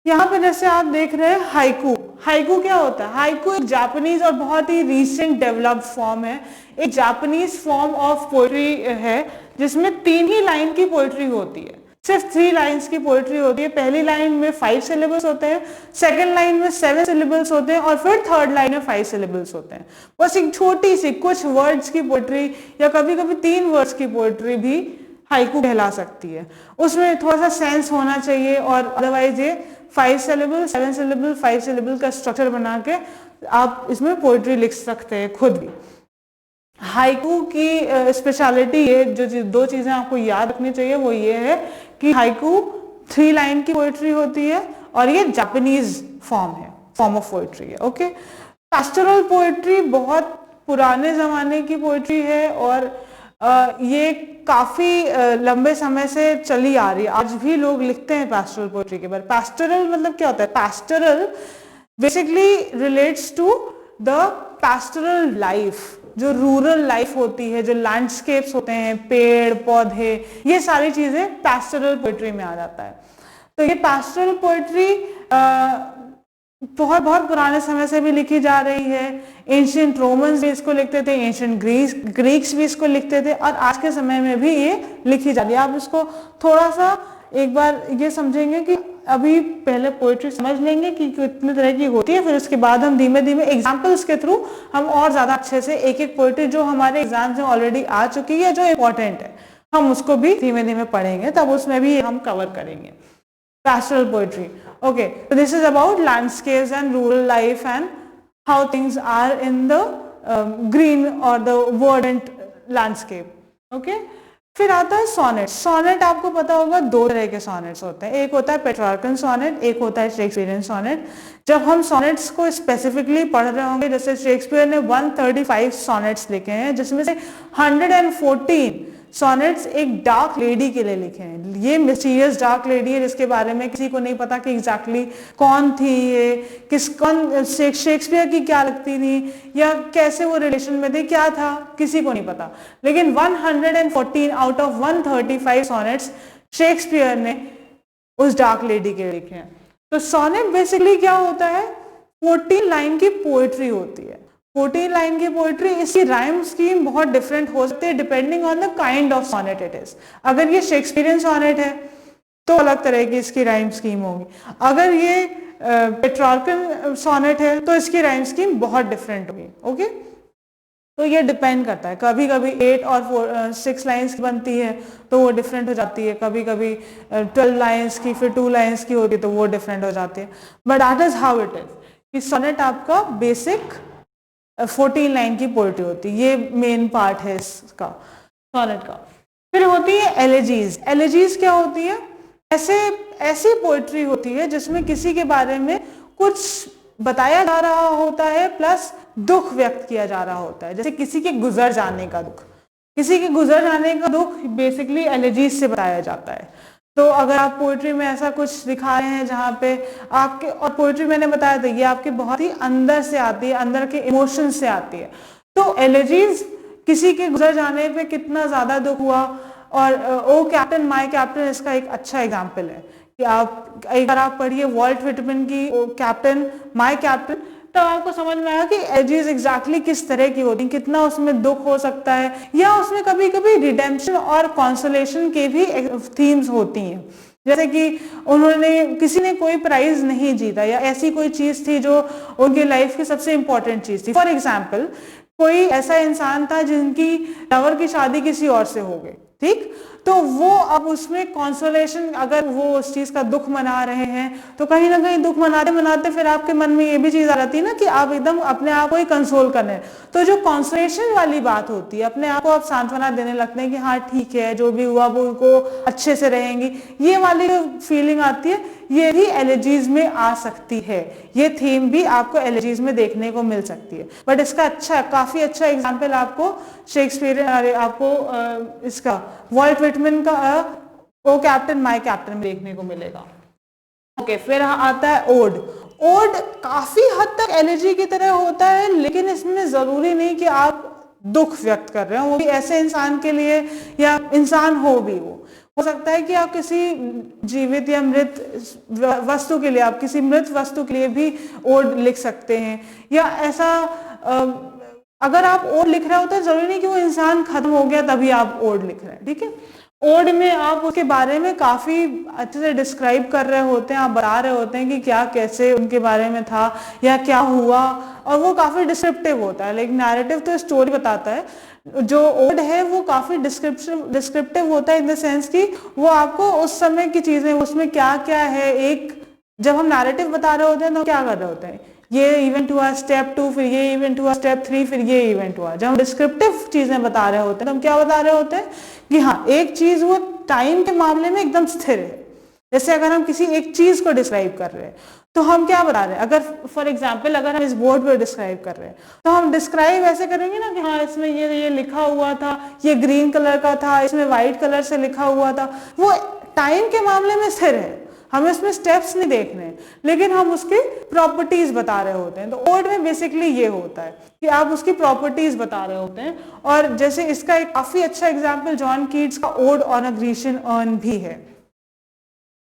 [SPEAKER 1] यहाँ पे जैसे आप देख रहे हैं हाइकू। हाइकू क्या होता है? हाइकू एक जापानीज और बहुत ही रिसेंट डेवलप्ड फॉर्म है, एक जापानीज फॉर्म ऑफ पोएट्री है जिसमें 3 ही लाइन की पोएट्री होती है, सिर्फ 3 लाइन्स की पोएट्री होती है। पहली लाइन में 5 सिलेबल्स होते हैं, सेकंड लाइन में 7 सिलेबल्स होते हैं, और फिर थर्ड लाइन में 5 सिलेबल्स होते हैं। बस एक छोटी सी कुछ वर्ड्स की पोएट्री या कभी कभी 3 वर्ड्स की पोएट्री भी हाइकू कहला सकती है। उसमें थोड़ा सा सेंस होना चाहिए, और अदरवाइज ये 5 सिलेबल 7 सिलेबल 5 सिलेबल का स्ट्रक्चर बना के आप इसमें पोएट्री लिख सकते हैं खुद भी। हाइकू की स्पेशलिटी ये जो 2 चीजें आपको याद रखनी चाहिए वो ये है कि हाइकू 3 लाइन की पोएट्री होती है और ये जापानीज फॉर्म ऑफ पोएट्री है। ओके, पैस्टोरल पोएट्री बहुत पुराने जमाने की पोएट्री है और ये काफी लंबे समय से चली आ रही है, आज भी लोग लिखते हैं पैस्टोरल पोएट्री के बारे में। पैस्टोरल मतलब क्या होता है? Pastoral basically relates to the pastoral life, जो रूरल लाइफ होती है, जो लैंडस्केप्स होते हैं, पेड़ पौधे, ये सारी चीजें पैस्टोरल पोएट्री में आ जाता है। तो ये पैस्टोरल पोएट्री बहुत बहुत पुराने समय से भी लिखी जा रही है। एंशिएंट रोमन्स भी इसको लिखते थे, एंशिएंट ग्रीक्स भी इसको लिखते थे, और आज के समय में भी ये लिखी जा रही है। आप इसको थोड़ा सा एक बार ये समझेंगे कि अभी पहले पोएट्री समझ लेंगे कि कितने तरह की होती है, फिर उसके बाद हम धीमे धीमे एग्जाम्पल्स के थ्रू हम और ज्यादा अच्छे से एक एक पोएट्री जो हमारे एग्जाम्स में ऑलरेडी आ चुकी है, जो इम्पोर्टेंट है, हम उसको भी धीमे धीमे पढ़ेंगे, तब उसमें भी हम कवर करेंगे। Pastoral poetry. Okay, so this is about landscapes and rural life and how things are in the green or the verdant landscape. Okay, फिर आता है सोनेट। सोनेट आपको पता होगा 2 तरह के सोनेट्स होते हैं, एक होता है पेट्रार्कन सोनेट, एक होता है शेक्सपियरियन सोनेट। जब हम सोनेट्स को स्पेसिफिकली पढ़ रहे होंगे, जैसे शेक्सपियर ने 135 सोनेट्स लिखे हैं, जिसमें से 114 सॉनेट्स एक डार्क लेडी के लिए लिखे हैं। ये मिस्टीरियस डार्क लेडी है जिसके बारे में किसी को नहीं पता कि एग्जैक्टली कौन थी ये, कौन शेक्सपियर की क्या लगती थी या कैसे वो रिलेशन में थे, क्या था, किसी को नहीं पता। लेकिन 114 आउट ऑफ 135 सॉनेट्स शेक्सपियर ने उस डार्क लेडी के लिखे हैं। तो सॉनेट बेसिकली क्या होता है, 14 लाइन की पोएट्री होती है। 14 लाइन की पोएट्री, इसकी राइम स्कीम बहुत डिफरेंट हो सकती है depending on the kind of sonnet it is. अगर ये शेक्सपियरियन सॉनेट है तो अलग तरह की इसकी राइम स्कीम होगी। अगर ये पेट्रार्कन सॉनेट है तो इसकी राइम स्कीम बहुत डिफरेंट होगी। ओके, तो ये डिपेंड करता है, कभी कभी 8 और 6 लाइंस की बनती है तो वो डिफरेंट हो जाती है, कभी कभी 12 लाइंस की, फिर 2 लाइंस की होती है तो वो डिफरेंट हो जाती है। But that is how it is कि सोनेट आपका बेसिक 14 लाइन की पोएट्री होती है, ये मेन पार्ट है इसका सोनेट का। फिर होती है एलेजीज। एलेजीज क्या होती है, ऐसी पोएट्री होती है जिसमें किसी के बारे में कुछ बताया जा रहा होता है प्लस दुख व्यक्त किया जा रहा होता है, जैसे किसी के गुजर जाने का दुख। किसी के गुजर जाने का दुख बेसिकली एलेजीज से बताया जाता है। तो अगर आप पोएट्री में ऐसा कुछ दिखा रहे हैं जहाँ पे आपके, और पोएट्री मैंने बताया था ये आपके बहुत ही अंदर से आती है, अंदर के इमोशन से आती है। तो एलेजीज किसी के गुजर जाने पे कितना ज्यादा दुख हुआ, और ओ कैप्टन माय कैप्टन इसका एक अच्छा एग्जाम्पल है कि आप एक बार आप पढ़िए वॉल्ट व्हिटमैन की ओ कैप्टन माय कैप्टन, तब आपको समझ में आया कि एलेजीज एग्जैक्टली किस तरह की होती हैं, कितना उसमें दुख हो सकता है, या उसमें कभी कभी रिडेम्पशन और कॉन्सोलेशन के भी थीम्स होती हैं। जैसे कि किसी ने कोई प्राइज नहीं जीता या ऐसी कोई चीज थी जो उनकी लाइफ की सबसे इंपॉर्टेंट चीज थी। फॉर एग्जाम्पल कोई ऐसा इंसान था जिनकी लवर की शादी किसी और से हो गई, ठीक, तो वो अब उसमें कॉन्सोलेशन, अगर वो उस चीज का दुख मना रहे हैं तो कहीं ना कहीं दुख मनाते मनाते फिर आपके मन में ये भी चीज आ जाती है ना कि आप एकदम अपने आप को ही कंसोल कर रहे हैं। तो जो कॉन्सोलेशन वाली बात होती है, अपने आप को आप सांत्वना देने लगते हैं कि हाँ ठीक है, जो भी हुआ वो उनको अच्छे से रहेंगी, ये वाली जो फीलिंग आती है ये भी एलेजीज में आ सकती है। ये थीम भी आपको एलेजीज में देखने को मिल सकती है। बट इसका काफी अच्छा एग्जाम्पल आपको शेक्सपियर, आपको इसका वॉल्ट व्हिटमैन का ओ कैप्टन माय कैप्टन में देखने को मिलेगा। ओके, फिर आता है ओड। ओड काफी हद तक एलेजी की तरह होता है, लेकिन इसमें जरूरी नहीं कि आप दुख व्यक्त कर रहे हो, वो भी ऐसे इंसान के लिए या इंसान हो भी वो हो सकता है कि आप किसी जीवित या मृत वस्तु के लिए, आप किसी मृत वस्तु के लिए भी ओड लिख सकते हैं। या ऐसा अगर आप ओड लिख रहे होते हैं जरूरी नहीं कि वो इंसान खत्म हो गया तभी आप ओड लिख रहे हैं, ठीक है। ओड में आप उसके बारे में काफी अच्छे से डिस्क्राइब कर रहे होते हैं, आप बता रहे होते हैं कि क्या कैसे उनके बारे में था या क्या हुआ, और वो काफी डिस्क्रिप्टिव होता है। लेकिन नैरेटिव तो स्टोरी बताता है, जो ओड है वो काफी डिस्क्रिप्टिव होता है इन द सेंस कि वो आपको उस समय की चीजें, उसमें क्या क्या है, एक जब हम नैरेटिव बता रहे होते हैं तो क्या कर रहे होते हैं, ये इवेंट हुआ स्टेप 2, फिर ये इवेंट हुआ स्टेप 3, फिर ये इवेंट हुआ। जब हम डिस्क्रिप्टिव चीजें बता रहे होते हैं तो हम क्या बता रहे होते हैं कि हाँ एक चीज वो टाइम के मामले में एकदम स्थिर है। जैसे अगर हम किसी एक चीज को डिस्क्राइब कर रहे हैं तो हम क्या बता रहे हैं, अगर फॉर एग्जाम्पल अगर हम इस बोर्ड पर डिस्क्राइब कर रहे हैं तो हम डिस्क्राइब ऐसे करेंगे ना कि हाँ इसमें ये लिखा हुआ था, ये ग्रीन कलर का था, इसमें व्हाइट कलर से लिखा हुआ था। वो टाइम के मामले में स्थिर है, हमें उसमें स्टेप्स नहीं देखने, लेकिन हम उसकी प्रॉपर्टीज बता रहे होते हैं। तो ओड में बेसिकली ये होता है कि आप उसकी प्रॉपर्टीज बता रहे होते हैं। और जैसे इसका एक काफी अच्छा एग्जाम्पल जॉन कीट्स का odd on a Grecian earn भी है।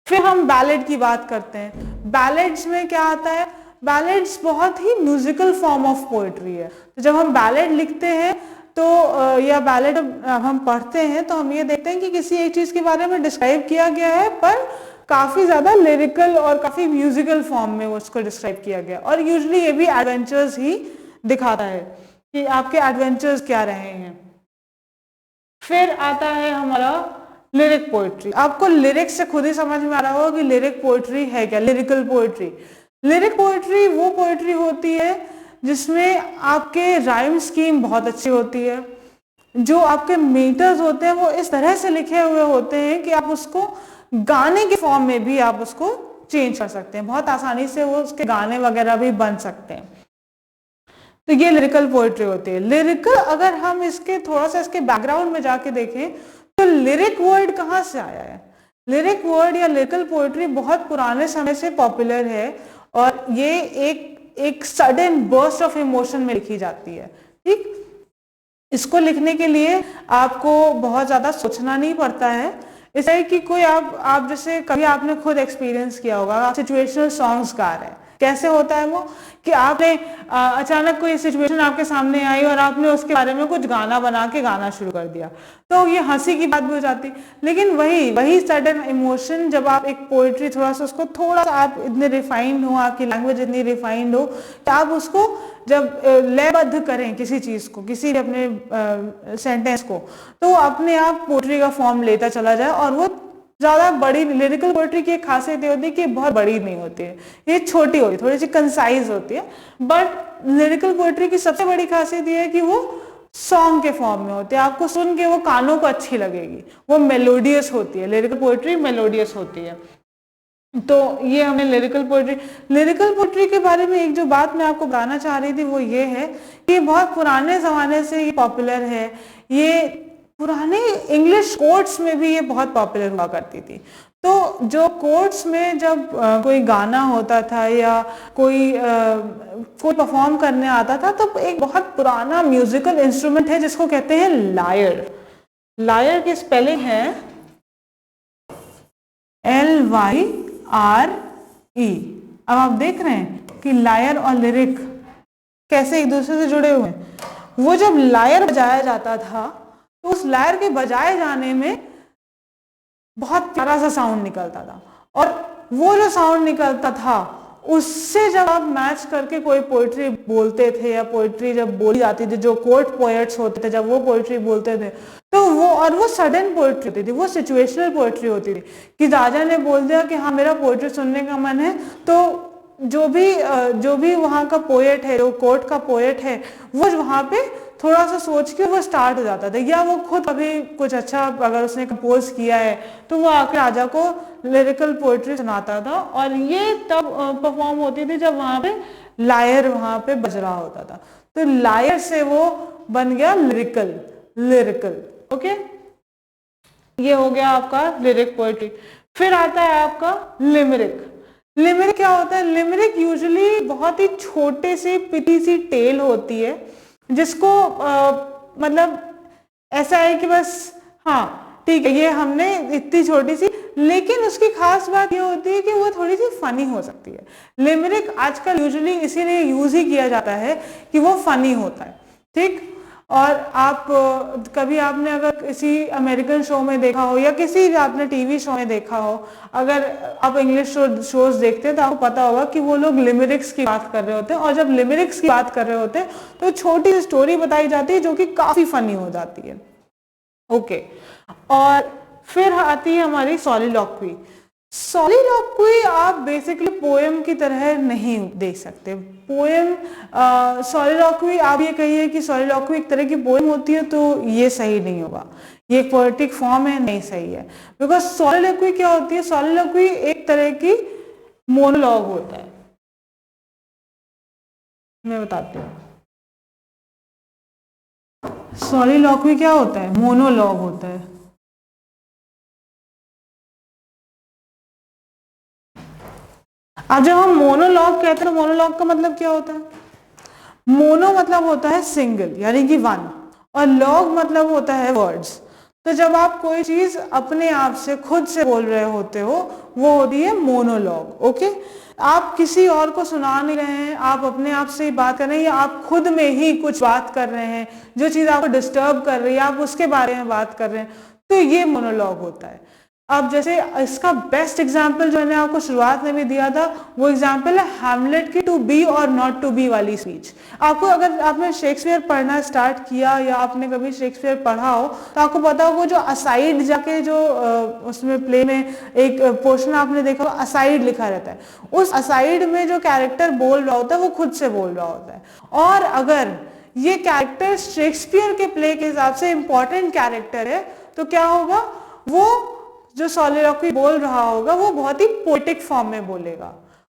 [SPEAKER 1] फिर हम बैलेड की बात करते हैं। बैलेड्स में क्या आता है, बैलेड्स बहुत ही म्यूजिकल फॉर्म ऑफ पोएट्री है। तो जब हम बैलेड लिखते हैं तो या बैलेड हम पढ़ते हैं तो हम ये देखते हैं कि किसी एक चीज के बारे में डिस्क्राइब किया गया है, पर काफी ज्यादा लिरिकल और काफी म्यूजिकल फॉर्म में उसको डिस्क्राइब किया गया। और यूजुअली ये भी एडवेंचर्स ही दिखाता है कि आपके एडवेंचर्स क्या रहे हैं। फिर आता है हमारा लिरिक पोएट्री। आपको लिरिक्स से खुद ही समझ में आ रहा होगा कि लिरिक पोएट्री है क्या। लिरिकल पोएट्री, लिरिक पोएट्री वो पोएट्री होती है जिसमें आपके राइम स्कीम बहुत अच्छी होती है, जो आपके मीटर्स होते हैं वो इस तरह से लिखे हुए होते हैं कि आप उसको गाने के फॉर्म में भी आप उसको चेंज कर सकते हैं, बहुत आसानी से वो उसके गाने वगैरह भी बन सकते हैं। तो ये लिरिकल पोएट्री होती है। लिरिकल, अगर हम इसके थोड़ा सा इसके बैकग्राउंड में जाके देखें तो लिरिक वर्ड कहाँ से आया है? लिरिक वर्ड या लिरिकल पोएट्री बहुत पुराने समय से पॉपुलर है और ये एक सडन बर्स्ट ऑफ इमोशन में लिखी जाती है। ठीक, इसको लिखने के लिए आपको बहुत ज्यादा सोचना नहीं पड़ता है। इसलिए कि कोई आप जैसे कभी आपने खुद एक्सपीरियंस किया होगा, आप सिचुएशनल सॉन्ग्स गा रहे हैं, कैसे होता है वो कि आपने अचानक कोई सिचुएशन आपके सामने आई और आपने उसके बारे में कुछ गाना बना के गाना शुरू कर दिया, तो ये हंसी की बात भी हो जाती। लेकिन वही सडन इमोशन, जब आप एक पोइट्री थोड़ा सा उसको थोड़ा सा आप इतने रिफाइंड हो, आपकी लैंग्वेज इतनी रिफाइंड हो, तो आप उसको जब लयबद्ध करें किसी चीज को, किसी अपने सेंटेंस को, तो अपने आप पोइट्री का फॉर्म लेता चला जाए। और वो ज्यादा बड़ी, लिरिकल पोएट्री की एक खासियत ये होती है कि बहुत बड़ी नहीं होती है, ये छोटी होती है, थोड़ी सी कंसाइज होती है। बट लिरिकल पोएट्री की सबसे बड़ी खासियत ये है कि वो सॉन्ग के फॉर्म में होती है, आपको सुन के वो कानों को अच्छी लगेगी, वो मेलोडियस होती है, लिरिकल पोएट्री मेलोडियस होती है। तो ये हमें लिरिकल पोएट्री के बारे में एक जो बात मैं आपको बताना चाह रही थी वो ये है कि बहुत पुराने जमाने से ये पॉपुलर है। ये पुराने इंग्लिश कोर्ट्स में भी ये बहुत पॉपुलर हुआ करती थी। तो जो कोर्ट्स में जब कोई गाना होता था या कोई परफॉर्म करने आता था, तो एक बहुत पुराना म्यूजिकल इंस्ट्रूमेंट है जिसको कहते हैं लायर। लायर की स्पेलिंग है LYRE। अब आप देख रहे हैं कि लायर और लिरिक कैसे एक दूसरे से जुड़े हुए हैं। वो जब लायर बजाया जाता था तो उस लायर के बजाए जाने में बहुत प्यारा सा साउंड निकलता था, और वो जो साउंड निकलता था उससे जब आप मैच करके कोई पोइट्री बोलते थे या पोइट्री जब बोली जाती थी, जो कोर्ट पोएट्स होते थे जब वो पोइट्री बोलते थे, तो वो सडन पोइट्री होती थी, वो सिचुएशनल पोइट्री होती थी कि राजा ने बोल दिया कि हाँ मेरा पोइट्री सुनने का मन है, तो जो भी वहाँ का पोएट है, जो कोर्ट का पोएट है, वो वहाँ पे थोड़ा सा सोच के वो स्टार्ट हो जाता था, या वो खुद अभी कुछ अच्छा अगर उसने कंपोज किया है तो वो आके राजा को लिरिकल पोएट्री सुनाता था। और ये तब परफॉर्म होती थी जब वहाँ पे लायर वहाँ पे बज रहा होता था। तो लायर से वो बन गया लिरिकल। ओके, ये हो गया आपका लिरिक पोएट्री। फिर आता है आपका लिमरिक। लिमरिक क्या होता है? लिमरिक यूजुअली बहुत ही छोटे सी पिटी सी टेल होती है, जिसको मतलब ऐसा है कि बस हाँ ठीक है ये हमने इतनी छोटी सी, लेकिन उसकी खास बात ये होती है कि वो थोड़ी सी फनी हो सकती है। लिमरिक आजकल यूजुअली इसीलिए यूज ही किया जाता है कि वो फनी होता है। ठीक, और आप कभी आपने अगर किसी अमेरिकन शो में देखा हो या किसी भी आपने टीवी शो में देखा हो, अगर आप इंग्लिश शोज देखते हैं तो आपको पता होगा कि वो लोग लिमरिक्स की बात कर रहे होते हैं, और जब लिमरिक्स की बात कर रहे होते हैं तो छोटी स्टोरी बताई जाती है जो कि काफी फनी हो जाती है। ओके, और फिर आती है हमारी सॉलिलॉक्वी। सॉलिलॉक्वी आप बेसिकली पोएम की तरह नहीं देख सकते। पोएम सॉलिलॉक्वी आप ये कहिए कि सॉलिलॉक्वी एक तरह की पोएम होती है, तो ये सही नहीं होगा, ये एक पोएटिक फॉर्म है, नहीं सही है। बिकॉज सॉलिलॉक्वी क्या होती है? सॉलिलॉक्वी एक तरह की मोनोलॉग होता है। मैं बताती हूँ सॉलिलॉक्वी क्या होता है। मोनोलॉग होता है। अब जब हम मोनोलॉग कहते हैं तो मोनोलॉग का मतलब क्या होता है? मोनो मतलब होता है सिंगल यानी कि वन, और लॉग मतलब होता है वर्ड्स। तो जब आप कोई चीज अपने आप से खुद से बोल रहे होते हो वो होती है मोनोलॉग। ओके, आप किसी और को सुना नहीं रहे हैं, आप अपने आप से ही बात कर रहे हैं, या आप खुद में ही कुछ बात कर रहे हैं, जो चीज आपको डिस्टर्ब कर रही है आप उसके बारे में बात कर रहे हैं, तो ये मोनोलॉग होता है। अब जैसे इसका बेस्ट एग्जाम्पल जो मैंने आपको शुरुआत में भी दिया था वो एग्जाम्पल है हैमलेट की टू बी और नॉट टू बी वाली स्पीच। आपको अगर आपने शेक्सपियर पढ़ना स्टार्ट किया या आपने कभी शेक्सपियर पढ़ा हो तो आपको पता होगा जो असाइड जाके जो उसमें प्ले में एक पोर्शन आपने देखा असाइड लिखा रहता है, उस असाइड में जो कैरेक्टर बोल रहा होता है वो खुद से बोल रहा होता है। और अगर ये कैरेक्टर शेक्सपियर के प्ले के हिसाब से इंपॉर्टेंट कैरेक्टर है तो क्या होगा, वो जो सॉलिलॉक्वी बोल रहा होगा वो बहुत ही पोएटिक फॉर्म में बोलेगा,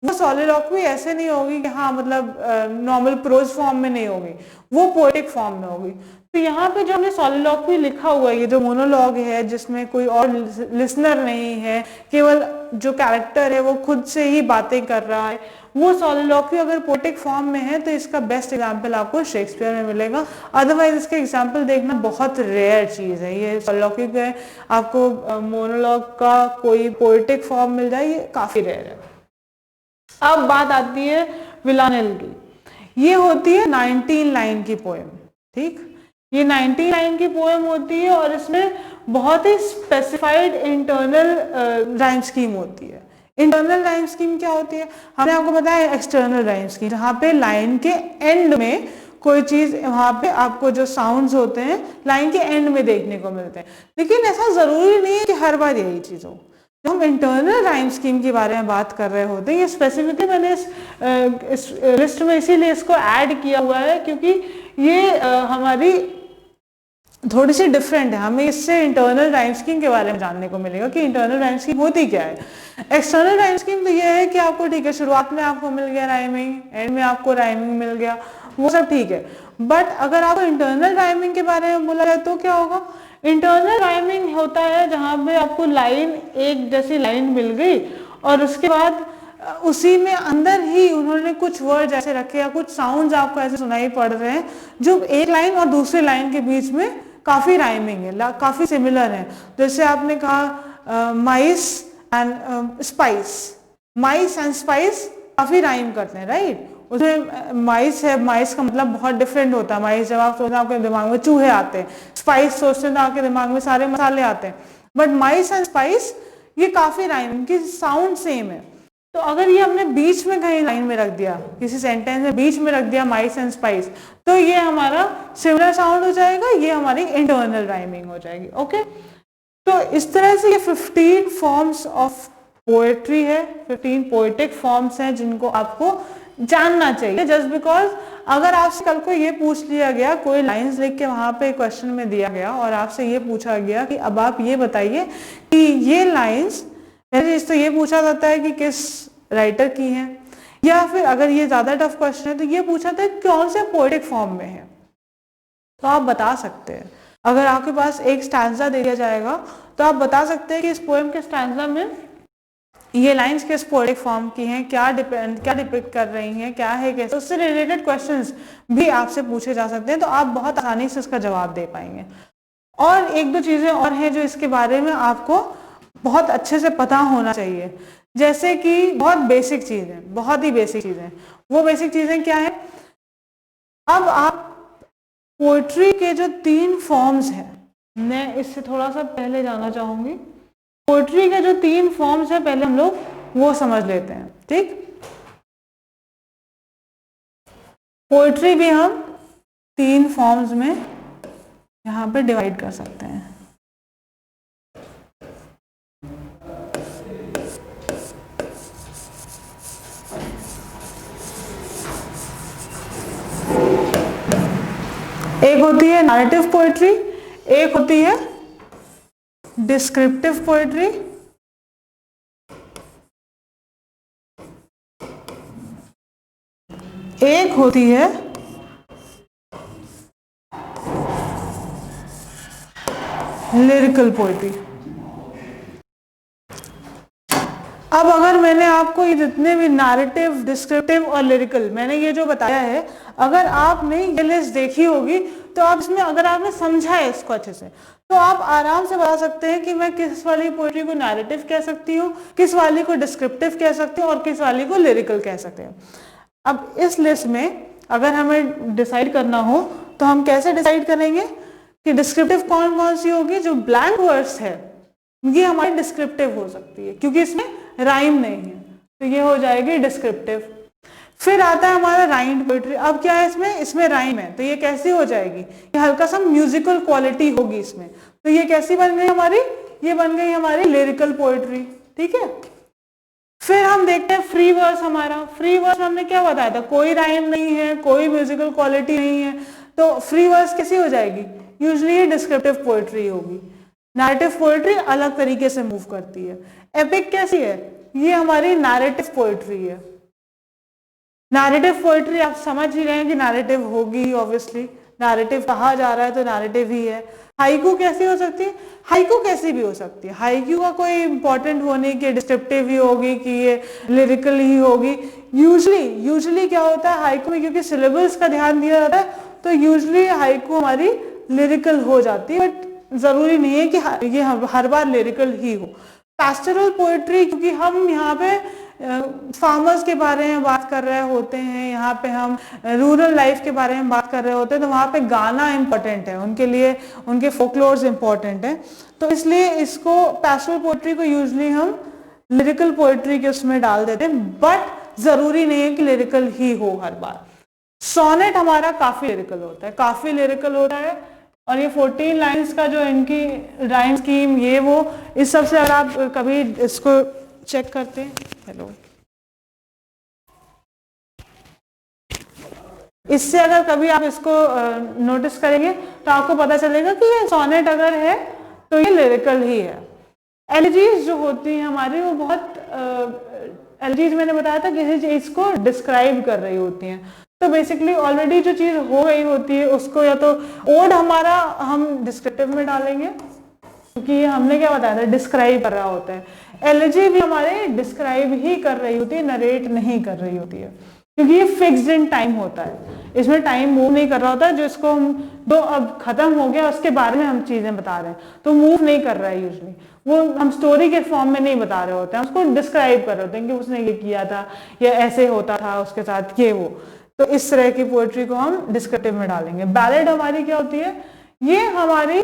[SPEAKER 1] वो सॉलिलॉक्वी ऐसे नहीं होगी कि हाँ मतलब नॉर्मल प्रोज फॉर्म में नहीं होगी, वो पोएटिक फॉर्म में होगी। तो यहाँ पे जो हमने सॉलिलॉक्वी लिखा हुआ है, ये जो मोनोलॉग है जिसमें कोई और लिसनर नहीं है, केवल जो कैरेक्टर है वो खुद से ही बातें कर रहा है, वो सॉलिलॉक्वी अगर पोएटिक फॉर्म में है तो इसका बेस्ट एग्जांपल आपको शेक्सपियर में मिलेगा। अदरवाइज इसके एग्जांपल देखना बहुत रेयर चीज है। ये सॉलिलॉक्वी का आपको मोनोलॉग का कोई पोएटिक फॉर्म मिल जाए, ये काफी रेयर है। अब बात आती है विलानेल की। ये होती है 19 लाइन की पोएम, ठीक। ये 19 लाइन की पोएम होती है और इसमें बहुत ही स्पेसिफाइड इंटरनल राइम स्कीम होती है। इंटरनल राइम स्कीम क्या होती है? हमने आपको बताया एक्सटर्नल राइम स्कीम, जहाँ पे लाइन के एंड में कोई चीज, वहां पे आपको जो साउंड्स होते हैं लाइन के एंड में देखने को मिलते हैं। लेकिन ऐसा जरूरी नहीं है कि हर बार यही चीज हो। जब हम इंटरनल राइम स्कीम के बारे में बात कर रहे होते हैं, ये स्पेसिफिकली मैंने इस लिस्ट में इसीलिए इसको ऐड किया हुआ है क्योंकि ये हमारी थोड़ी सी डिफरेंट है। हमें इससे इंटरनल राइम स्कीम के बारे में जानने को मिलेगा कि इंटरनल राइम स्कीम होती क्या है। एक्सटर्नल राइम स्कीम तो ये है कि आपको ठीक है, शुरुआत में आपको मिल गया राइमिंग, एंड में आपको राइमिंग मिल गया, वो सब ठीक है। बट अगर आपको इंटरनल राइमिंग के बारे में बोला जाए तो क्या होगा? इंटरनल राइमिंग होता है जहाँ पे आपको लाइन, एक जैसी लाइन मिल गई और उसके बाद उसी में अंदर ही उन्होंने कुछ वर्ड ऐसे रखे या कुछ साउंड्स आपको ऐसे सुनाई पड़ रहे हैं जो एक लाइन और दूसरी लाइन के बीच में काफी राइमिंग है, काफी सिमिलर है। जैसे आपने कहा माइस and spice, mice and spice काफी राइम करते हैं, राइट। उसमें माइस है, माइस का मतलब बहुत डिफरेंट होता है। माइस जब आप सोचते हैं आपके दिमाग में चूहे आते हैं, स्पाइस सोचते हैं तो आपके दिमाग में सारे मसाले आते हैं। बट माइस एंड स्पाइस ये काफी राइम, इनकी साउंड सेम है। तो अगर ये हमने बीच में कहीं लाइन में रख दिया, किसी सेंटेंस में बीच में रख दिया माइस एंड स्पाइस, तो ये हमारा सिमिलर साउंड हो जाएगा, ये हमारी इंटरनल राइमिंग हो जाएगी। ओके, तो इस तरह से ये 15 फॉर्म्स ऑफ पोएट्री है, 15 पोएटिक फॉर्म्स हैं जिनको आपको जानना चाहिए। जस्ट बिकॉज अगर आपसे कल को ये पूछ लिया गया, कोई लाइंस लिख के वहां पे क्वेश्चन में दिया गया और आपसे ये पूछा गया कि अब आप ये बताइए कि ये लाइंस, पहली चीज तो ये पूछा जाता है कि किस राइटर की है, या फिर अगर ये ज्यादा टफ क्वेश्चन है तो ये पूछा था कौन से पोएटिक फॉर्म में है, तो आप बता सकते हैं। अगर आपके पास एक स्टैंजा दे दिया जाएगा तो आप बता सकते हैं कि इस पोएम के स्टैंजा में ये लाइंस किस पोएटिक फॉर्म की हैं, क्या डिपिक्ट कर रही हैं, क्या है, कैसे, उससे रिलेटेड क्वेश्चंस भी आपसे पूछे जा सकते हैं, तो आप बहुत आसानी से उसका जवाब दे पाएंगे। और एक दो चीजें और हैं जो इसके बारे में आपको बहुत अच्छे से पता होना चाहिए, जैसे कि बहुत बेसिक चीजें, बहुत ही बेसिक चीजें। वो बेसिक चीजें क्या है? अब आप पोएट्री के जो 3 फॉर्म्स हैं, मैं इससे थोड़ा सा पहले जाना चाहूंगी। पोएट्री के जो 3 फॉर्म्स हैं पहले हम लोग वो समझ लेते हैं, ठीक। पोएट्री भी हम 3 फॉर्म्स में यहाँ पे डिवाइड कर सकते हैं। एक होती है नैरेटिव पोएट्री, एक होती है डिस्क्रिप्टिव पोएट्री, एक होती है लिरिकल पोएट्री। अब अगर मैंने आपको ये जितने भी नैरेटिव, डिस्क्रिप्टिव और लिरिकल मैंने ये जो बताया है, अगर आपने ये लिस्ट देखी होगी तो आप इसमें, अगर आपने समझा है इसको अच्छे से, तो आप आराम से बता सकते हैं कि मैं किस वाली पोएट्री को नैरेटिव कह सकती हूँ, किस वाली को डिस्क्रिप्टिव कह सकती हूँ और किस वाली को लिरिकल कह सकते हैं। अब इस लिस्ट में अगर हमें डिसाइड करना हो तो हम कैसे डिसाइड करेंगे कि डिस्क्रिप्टिव कौन कौन सी होगी? जो ब्लैंक वर्ड्स है ये हमारी डिस्क्रिप्टिव हो सकती है क्योंकि इसमें राइम नहीं है, तो ये हो जाएगी डिस्क्रिप्टिव। फिर आता है हमारा राइम्ड पोएट्री। अब क्या है इसमें राइम है, तो ये कैसी हो जाएगी? ये हल्का सा म्यूजिकल क्वालिटी होगी इसमें, तो ये कैसी बन गई हमारी? ये बन गई हमारी लिरिकल पोएट्री, ठीक है। फिर हम देखते हैं फ्री वर्स। हमारा फ्री वर्स हमने क्या बताया था? कोई राइम नहीं है, कोई म्यूजिकल क्वालिटी नहीं है, तो फ्री वर्स कैसी हो जाएगी? यूजुअली डिस्क्रिप्टिव पोएट्री होगी। नैरेटिव पोएट्री अलग तरीके से मूव करती है। एपिक कैसी है? ये हमारी नैरेटिव पोएट्री है, नैरेटिव पोएट्री आप समझ ही रहे हैं कि नैरेटिव होगी, ऑब्वियसली नैरेटिव कहा जा रहा है तो नैरेटिव ही है। हाइकू कैसी हो सकती है? हाइकू कैसी भी हो सकती है, हाइकू का कोई इंपॉर्टेंट वो नहीं कि डिस्क्रिप्टिव ही होगी कि ये लिरिकल ही होगी। यूजुअली क्या होता है हाइकू में, क्योंकि सिलेबल्स का ध्यान दिया जाता है तो यूजुअली हाइकू हमारी लिरिकल हो जाती है, बट जरूरी नहीं है कि ये हर बार लिरिकल ही हो। पैस्टोरल पोएट्री, क्योंकि हम यहाँ पे फार्मर्स के बारे में बात कर रहे होते हैं, यहाँ पे हम रूरल लाइफ के बारे में बात कर रहे होते हैं, तो वहाँ पे गाना इम्पोर्टेंट है उनके लिए, उनके फोकलोर्स इम्पोर्टेंट है, तो इसलिए इसको पैस्टोरल पोएट्री को यूजुअली हम लिरिकल पोएट्री के उसमें डाल देते हैं, बट जरूरी नहीं है कि लिरिकल ही हो हर बार। सोनेट हमारा काफी लिरिकल होता है, और ये 14 लाइन्स का जो इनकी राइम स्कीम ये वो, इस सब से अगर आप कभी इसको चेक करते हैं, हेलो, इससे अगर कभी आप इसको नोटिस करेंगे तो आपको पता चलेगा कि ये सोनेट अगर है तो ये लिरिकल ही है। एलिजीज जो होती हैं हमारी वो बहुत एलिजीज मैंने बताया था किसी चीज को डिस्क्राइब कर रही होती हैं, तो बेसिकली ऑलरेडी जो चीज हो गई होती है उसको, या तो ओड हमारा हम डिस्क्रिप्टिव में डालेंगे क्योंकि हमने क्या बताया था डिस्क्राइब कर रहा होता है, एलिजी भी हमारे डिस्क्राइब ही कर रही होती है, नरेट नहीं कर रही होती है, क्योंकि ये फिक्स्ड इन टाइम होता है, इसमें टाइम मूव नहीं कर रहा होता है, जो इसको हम जो अब खत्म हो गया उसके बारे में हम चीजें बता रहे हैं, तो मूव नहीं कर रहा है यूजुअली, वो हम स्टोरी के फॉर्म में नहीं बता रहे होते हैं, उसको डिस्क्राइब कर रहे होते हैं कि उसने ये किया था या ऐसे होता था उसके साथ ये वो, तो इस तरह की पोएट्री को हम डिस्क्रिप्टिव में डालेंगे। बैलेड हमारी क्या होती है, ये हमारी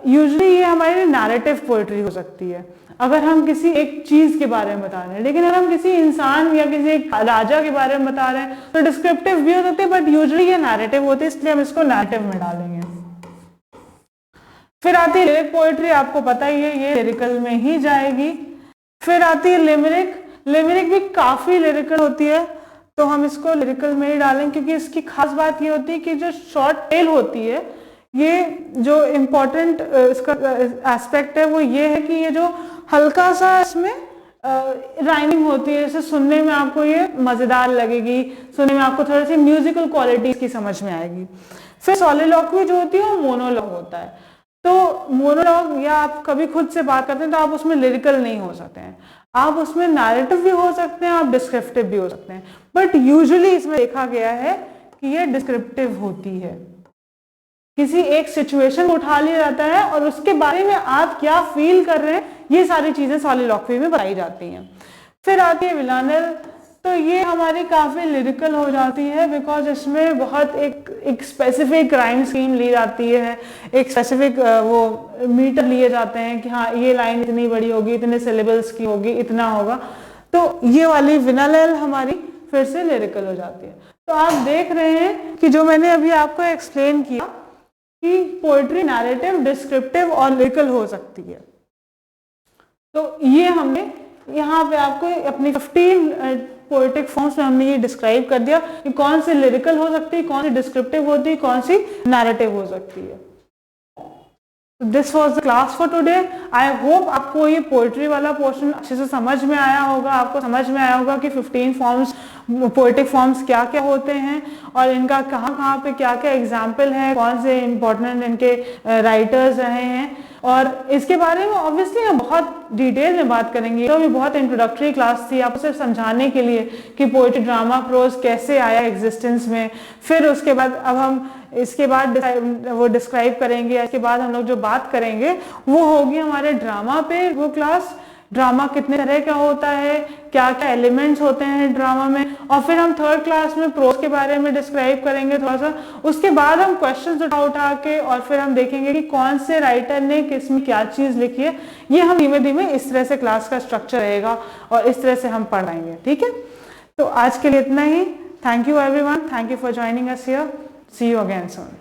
[SPEAKER 1] यूजुअली ये हमारी नैरेटिव पोएट्री हो सकती है अगर हम किसी एक चीज के बारे में बता रहे हैं, लेकिन अगर हम किसी इंसान या किसी एक राजा के बारे में बता रहे हैं तो डिस्क्रिप्टिव भी हो सकती है, बट यूजुअली ये नैरेटिव होती है, इसलिए हम इसको नैरेटिव में डालेंगे। फिर आती है लिरिक पोएट्री, आपको पता ही है ये लिरिकल में ही जाएगी। फिर आती है लिमेरिक, लिमेरिक भी काफी लिरिकल होती है, तो हम इसको लिरिकल में ही डालेंगे, क्योंकि इसकी खास बात ये होती है कि जो शॉर्ट टेल होती है, ये जो इम्पोर्टेंट इसका एस्पेक्ट है वो ये है कि ये जो हल्का सा इसमें राइमिंग होती है, जैसे सुनने में आपको ये मजेदार लगेगी, सुनने में आपको थोड़ी सी म्यूजिकल क्वालिटी की समझ में आएगी। फिर सॉलिलॉक्वी जो होती है वो मोनोलॉग होता है, तो मोनोलॉग या आप कभी खुद से बात करते हैं तो आप उसमें लिरिकल नहीं हो सकते हैं, आप उसमें नैरेटिव भी हो सकते हैं, आप डिस्क्रिप्टिव भी हो सकते हैं, बट यूजुअली इसमें देखा गया है कि ये डिस्क्रिप्टिव होती है, किसी एक सिचुएशन को उठा लिया जाता है और उसके बारे में आप क्या फील कर रहे हैं ये सारी चीजें सॉलिलॉक्वी में बताई जाती हैं। फिर आती है विलानेल, तो ये हमारी काफी लिरिकल हो जाती है, बिकॉज इसमें बहुत एक स्पेसिफिक राइम स्कीम ली जाती है, एक स्पेसिफिक वो मीटर लिए जाते हैं कि हाँ ये लाइन इतनी बड़ी होगी, इतने सिलेबल्स की होगी, इतना होगा, तो ये वाली विलानेल हमारी फिर से लिरिकल हो जाती है। तो आप देख रहे हैं कि जो मैंने अभी आपको एक्सप्लेन किया कि पोएट्री नैरेटिव, डिस्क्रिप्टिव और लिरिकल हो सकती है, तो ये हमने यहाँ पे आपको अपनी 15 पोएटिक फॉर्म्स में हमने ये डिस्क्राइब कर दिया कि कौन सी लिरिकल हो सकती है, कौन सी डिस्क्रिप्टिव होती है, कौन सी नैरेटिव हो सकती है। This was the class for today. I hope आपको ये पोएट्री वाला पोर्शन अच्छे से समझ में आया होगा, आपको समझ में आया होगा कि 15 फॉर्म्स, पोएटिक फॉर्म्स क्या क्या होते हैं और इनका कहाँ कहाँ पे क्या क्या एग्जाम्पल है, कौन से इंपॉर्टेंट इनके राइटर्स रहे हैं, और इसके बारे में ऑब्वियसली हम बहुत डिटेल में बात करेंगे। तो भी बहुत इंट्रोडक्टरी क्लास थी आपको सिर्फ समझाने के लिए कि पोएट्री, ड्रामा, प्रोज कैसे आया एग्जिस्टेंस में। फिर उसके बाद अब हम इसके बाद वो डिस्क्राइब करेंगे, इसके बाद हम लोग जो बात करेंगे वो होगी हमारे ड्रामा पे वो क्लास, ड्रामा कितने तरह का होता है, क्या क्या एलिमेंट्स होते हैं ड्रामा में, और फिर हम थर्ड क्लास में प्रोज के बारे में डिस्क्राइब करेंगे थोड़ा सा। उसके बाद हम क्वेश्चंस उठा के और फिर हम देखेंगे कि कौन से राइटर ने किस में क्या चीज लिखी है। ये हम धीमे धीमे इस तरह से क्लास का स्ट्रक्चर रहेगा और इस तरह से हम पढ़ाएंगे, ठीक है। तो आज के लिए इतना ही। Thank you everyone, thank you for joining us here, see you again soon.